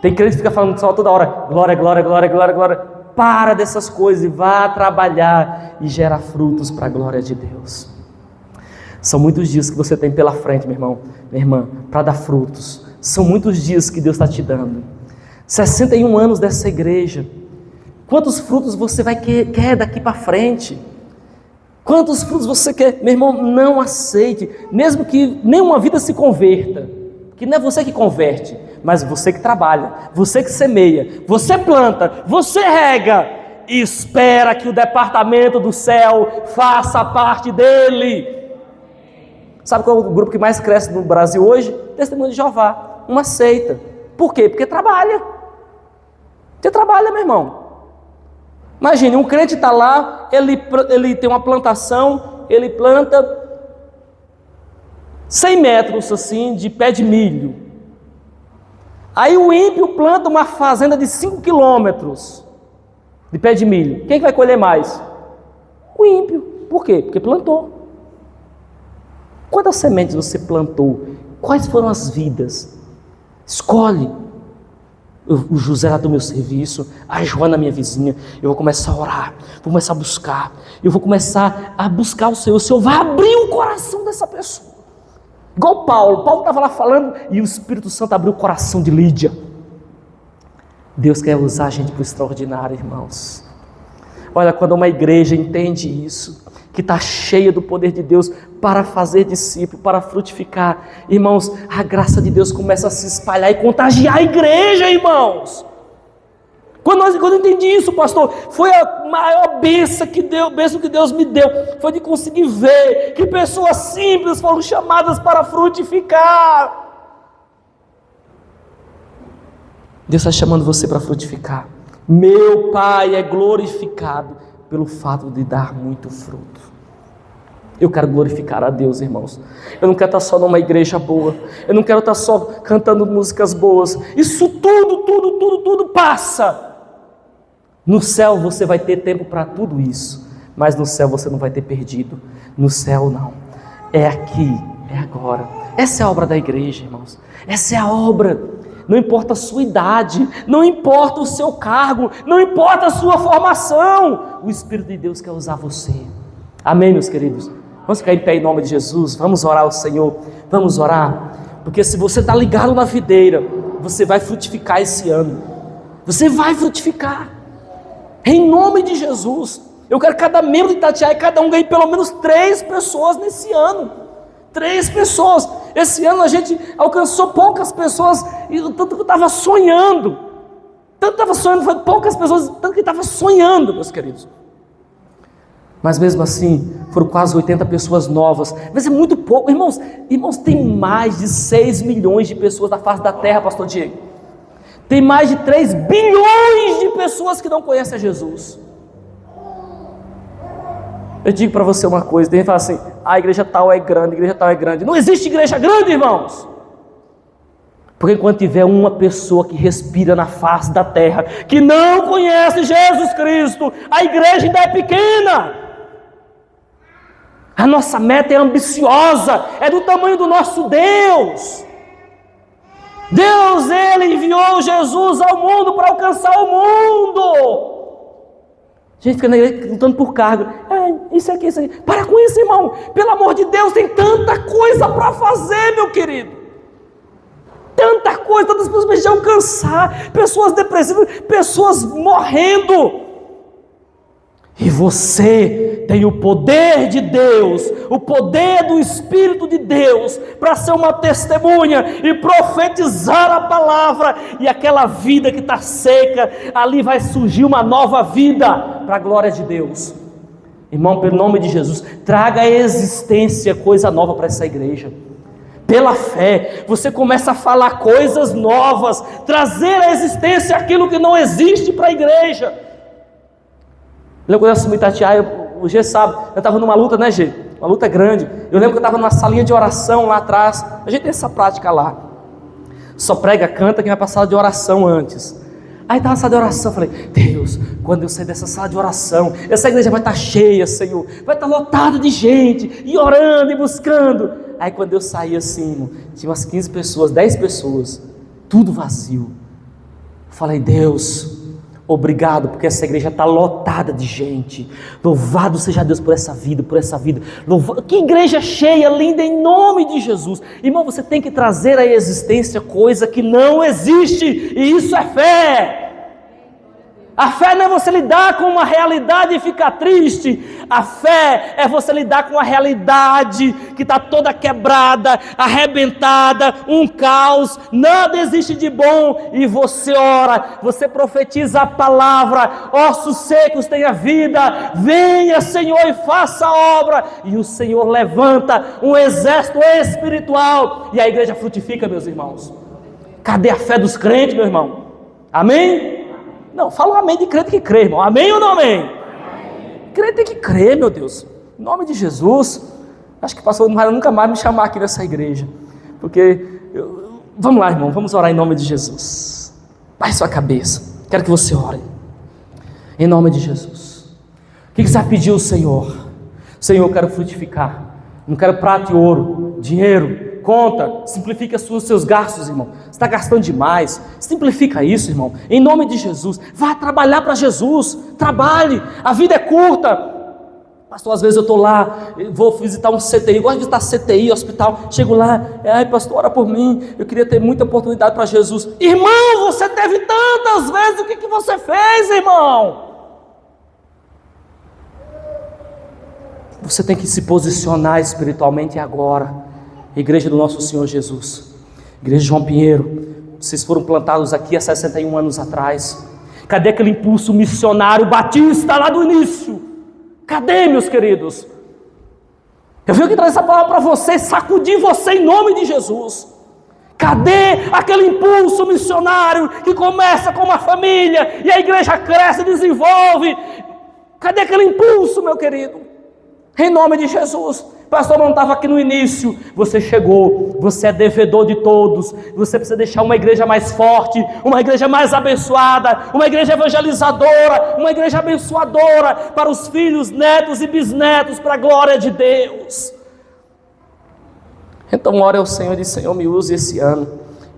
Tem crente que fica falando só toda hora, glória, glória, glória, glória, glória. Para dessas coisas e vá trabalhar e gera frutos para a glória de Deus. São muitos dias que você tem pela frente, meu irmão, minha irmã, para dar frutos. São muitos dias que Deus está te dando. 61 anos dessa igreja. Quantos frutos você quer daqui para frente? Quantos frutos você quer? Meu irmão, não aceite, mesmo que nenhuma vida se converta, que não é você que converte, mas você que trabalha, você que semeia, você planta, você rega, e espera que o departamento do céu faça parte dele. Sabe qual é o grupo que mais cresce no Brasil hoje? Testemunho de Jeová. Uma seita. Por quê? Porque trabalha. Você trabalha, meu irmão. Imagine, um crente está lá, ele tem uma plantação, ele planta 100 metros assim de pé de milho. Aí o ímpio planta uma fazenda de 5 quilômetros de pé de milho. Quem vai colher mais? O ímpio. Por quê? Porque plantou. Quantas sementes você plantou? Quais foram as vidas? Escolhe. O José lá do meu serviço, a Joana, minha vizinha. Eu vou começar a orar, vou começar a buscar. Eu vou começar a buscar o Senhor vai abrir o coração dessa pessoa. Igual Paulo estava lá falando e o Espírito Santo abriu o coração de Lídia. Deus quer usar a gente para o extraordinário, irmãos. Olha, quando uma igreja entende isso, que está cheia do poder de Deus para fazer discípulo, para frutificar, irmãos, a graça de Deus começa a se espalhar e contagiar a igreja, irmãos. Quando eu entendi isso, pastor, foi a maior bênção que Deus me deu, foi de conseguir ver que pessoas simples foram chamadas para frutificar. Deus está chamando você para frutificar. Meu Pai é glorificado pelo fato de dar muito fruto. Eu quero glorificar a Deus, irmãos. Eu não quero estar só numa igreja boa. Eu não quero estar só cantando músicas boas. Isso tudo passa. No céu você vai ter tempo para tudo isso. Mas no céu você não vai ter perdido. No céu não. É aqui, é agora. Essa é a obra da igreja, irmãos. Essa é a obra. Não importa a sua idade, não importa o seu cargo, não importa a sua formação. O Espírito de Deus quer usar você. Amém, meus queridos? Vamos ficar em pé em nome de Jesus, vamos orar ao Senhor, vamos orar, porque se você está ligado na videira, você vai frutificar esse ano, você vai frutificar, em nome de Jesus. Eu quero que cada membro de Itatiaia, cada um ganhe pelo menos 3 pessoas nesse ano, 3 pessoas. Esse ano a gente alcançou poucas pessoas, e tanto que eu estava sonhando, foi poucas pessoas, tanto que estava sonhando, meus queridos. Mas mesmo assim, foram quase 80 pessoas novas. Mas é muito pouco, irmãos. Irmãos, tem mais de 6 milhões de pessoas na face da terra, pastor Diego. Tem mais de 3 bilhões de pessoas que não conhecem a Jesus. Eu digo para você uma coisa, tem gente que fala assim, a igreja tal é grande, a igreja tal é grande. Não existe igreja grande, irmãos. Porque enquanto tiver uma pessoa que respira na face da terra, que não conhece Jesus Cristo, a igreja ainda é pequena. A nossa meta é ambiciosa, é do tamanho do nosso Deus. Deus, Ele enviou Jesus ao mundo para alcançar o mundo. A gente fica na igreja lutando por cargo. Isso aqui. Para com isso, irmão. Pelo amor de Deus, tem tanta coisa para fazer, meu querido. Tanta coisa, tantas pessoas para a gente alcançar. Pessoas depressivas, pessoas morrendo. E você tem o poder de Deus, o poder do Espírito de Deus, para ser uma testemunha e profetizar a palavra, e aquela vida que está seca, ali vai surgir uma nova vida, para a glória de Deus. Irmão, pelo nome de Jesus, traga à existência coisa nova para essa igreja. Pela fé, você começa a falar coisas novas, trazer à existência aquilo que não existe para a igreja. Lembra quando eu assumi Itatiaia, o G sabe, eu estava numa luta, né, G? Uma luta grande. Eu lembro que eu estava numa salinha de oração lá atrás. A gente tem essa prática lá. Só prega, canta, quem vai para a sala de oração antes. Aí estava na sala de oração, eu falei, Deus, quando eu sair dessa sala de oração, essa igreja vai estar cheia, Senhor, vai estar lotada de gente, e orando, e buscando. Aí quando eu saí assim, irmão, tinha umas 15 pessoas, 10 pessoas, tudo vazio. Eu falei, Deus, obrigado, porque essa igreja está lotada de gente. Louvado seja Deus por essa vida, por essa vida. Que igreja cheia, linda, em nome de Jesus. Irmão, você tem que trazer à existência coisa que não existe, e isso é fé. A fé não é você lidar com uma realidade e ficar triste. A fé é você lidar com uma realidade que está toda quebrada, arrebentada, um caos, nada existe de bom. E você ora, você profetiza a palavra, ossos secos tenha vida, venha Senhor e faça a obra. E o Senhor levanta um exército espiritual e a igreja frutifica, meus irmãos. Cadê a fé dos crentes, meu irmão? Amém? Não, fala um amém de crente que crê, irmão. Amém ou não amém? Amém. Crente tem que crer, meu Deus. Em nome de Jesus. Acho que o pastor não vai nunca mais me chamar aqui nessa igreja. Porque, vamos lá, irmão, vamos orar em nome de Jesus. Baixe sua cabeça. Quero que você ore. Em nome de Jesus. O que você vai pedir ao Senhor? Senhor, eu quero frutificar. Não quero prata e ouro, dinheiro, conta. Simplifica os seus gastos, irmão. Você está gastando demais. Simplifica isso, irmão. Em nome de Jesus. Vá trabalhar para Jesus. Trabalhe. A vida é curta. Pastor, às vezes eu estou lá, vou visitar um CTI, eu gosto de visitar CTI, hospital. Chego lá, ai pastor, ora por mim. Eu queria ter muita oportunidade para Jesus. Irmão, você teve tantas vezes. O que você fez, irmão? Você tem que se posicionar espiritualmente agora. Igreja do nosso Senhor Jesus, Igreja de João Pinheiro, vocês foram plantados aqui há 61 anos atrás. Cadê aquele impulso missionário batista lá do início? Cadê, meus queridos? Eu venho aqui trazer essa palavra para você, sacudir você em nome de Jesus. Cadê aquele impulso missionário que começa com uma família e a igreja cresce e desenvolve? Cadê aquele impulso, meu querido? Em nome de Jesus. Pastor, não estava aqui no início. Você chegou, você é devedor de todos. Você precisa deixar uma igreja mais forte, uma igreja mais abençoada, uma igreja evangelizadora, uma igreja abençoadora para os filhos, netos e bisnetos, para a glória de Deus. Então ore ao Senhor e diz, Senhor, me use esse ano,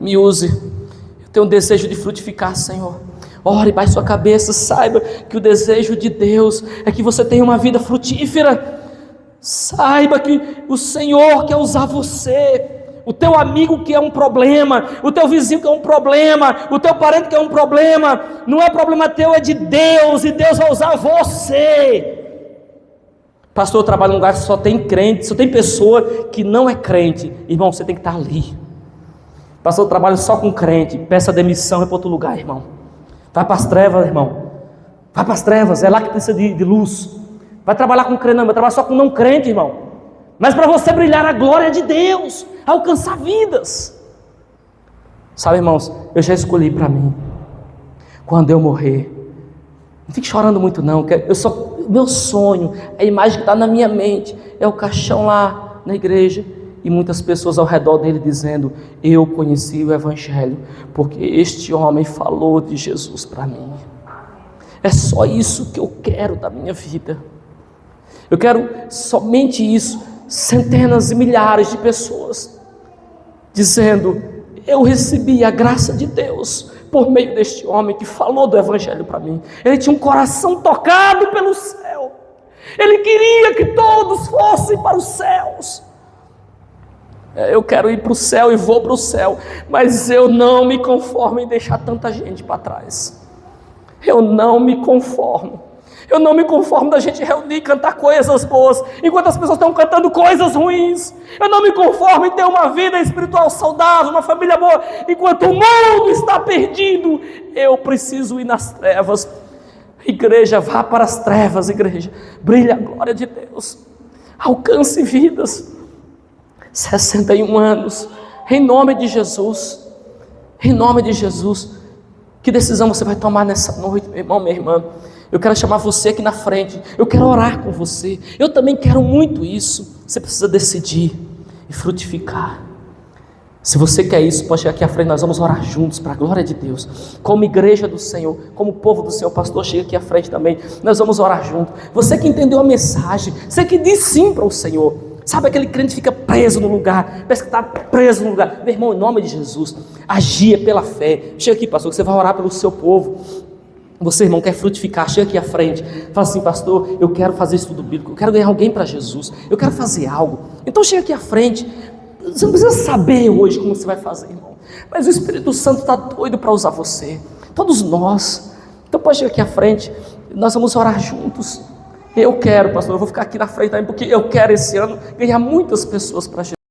me use. Eu tenho um desejo de frutificar, Senhor. Ore, baixe sua cabeça, saiba que o desejo de Deus é que você tenha uma vida frutífera. Saiba que o Senhor quer usar você. O teu amigo que é um problema, o teu vizinho que é um problema, o teu parente que é um problema, não é problema teu, é de Deus, e Deus vai usar você. Pastor, eu trabalho num lugar que só tem crente, só tem pessoa que não é crente. Irmão, você tem que estar ali. Pastor, eu trabalho só com crente, peça demissão, vai para outro lugar, irmão. Vai para as trevas, irmão. Vai para as trevas, é lá que precisa de luz. Vai trabalhar com crente, não, vai trabalhar só com não crente, irmão. Mas para você brilhar a glória de Deus, alcançar vidas. Sabe, irmãos, eu já escolhi para mim. Quando eu morrer, não fique chorando muito não. Meu sonho, a imagem que está na minha mente, é o caixão lá na igreja. E muitas pessoas ao redor dele dizendo, eu conheci o Evangelho, porque este homem falou de Jesus para mim. É só isso que eu quero da minha vida. Eu quero somente isso. Centenas e milhares de pessoas dizendo, eu recebi a graça de Deus por meio deste homem que falou do Evangelho para mim. Ele tinha um coração tocado pelo céu. Ele queria que todos fossem para os céus. Eu quero ir para o céu e vou para o céu, mas eu não me conformo em deixar tanta gente para trás. Eu não me conformo. Eu não me conformo da gente reunir e cantar coisas boas, enquanto as pessoas estão cantando coisas ruins. Eu não me conformo em ter uma vida espiritual saudável, uma família boa, enquanto o mundo está perdido. Eu preciso ir nas trevas. Igreja, vá para as trevas, igreja. Brilhe a glória de Deus. Alcance vidas. 61 anos. Em nome de Jesus. Em nome de Jesus. Que decisão você vai tomar nessa noite, meu irmão, minha irmã? Eu quero chamar você aqui na frente, eu quero orar com você, eu também quero muito isso. Você precisa decidir e frutificar. Se você quer isso, pode chegar aqui à frente, nós vamos orar juntos, para a glória de Deus, como igreja do Senhor, como povo do Senhor. Pastor, chega aqui à frente também, nós vamos orar juntos. Você que entendeu a mensagem, você que diz sim para o Senhor, sabe aquele crente que fica preso no lugar, parece que está preso no lugar, meu irmão, em nome de Jesus, agia pela fé. Chega aqui, pastor, que você vai orar pelo seu povo. Você, irmão, quer frutificar, chega aqui à frente, fala assim: pastor, eu quero fazer estudo bíblico, eu quero ganhar alguém para Jesus, eu quero fazer algo. Então chega aqui à frente. Você não precisa saber hoje como você vai fazer, irmão, mas o Espírito Santo está doido para usar você, todos nós. Então pode chegar aqui à frente, nós vamos orar juntos. Eu quero, pastor, eu vou ficar aqui na frente também, porque eu quero esse ano ganhar muitas pessoas para Jesus.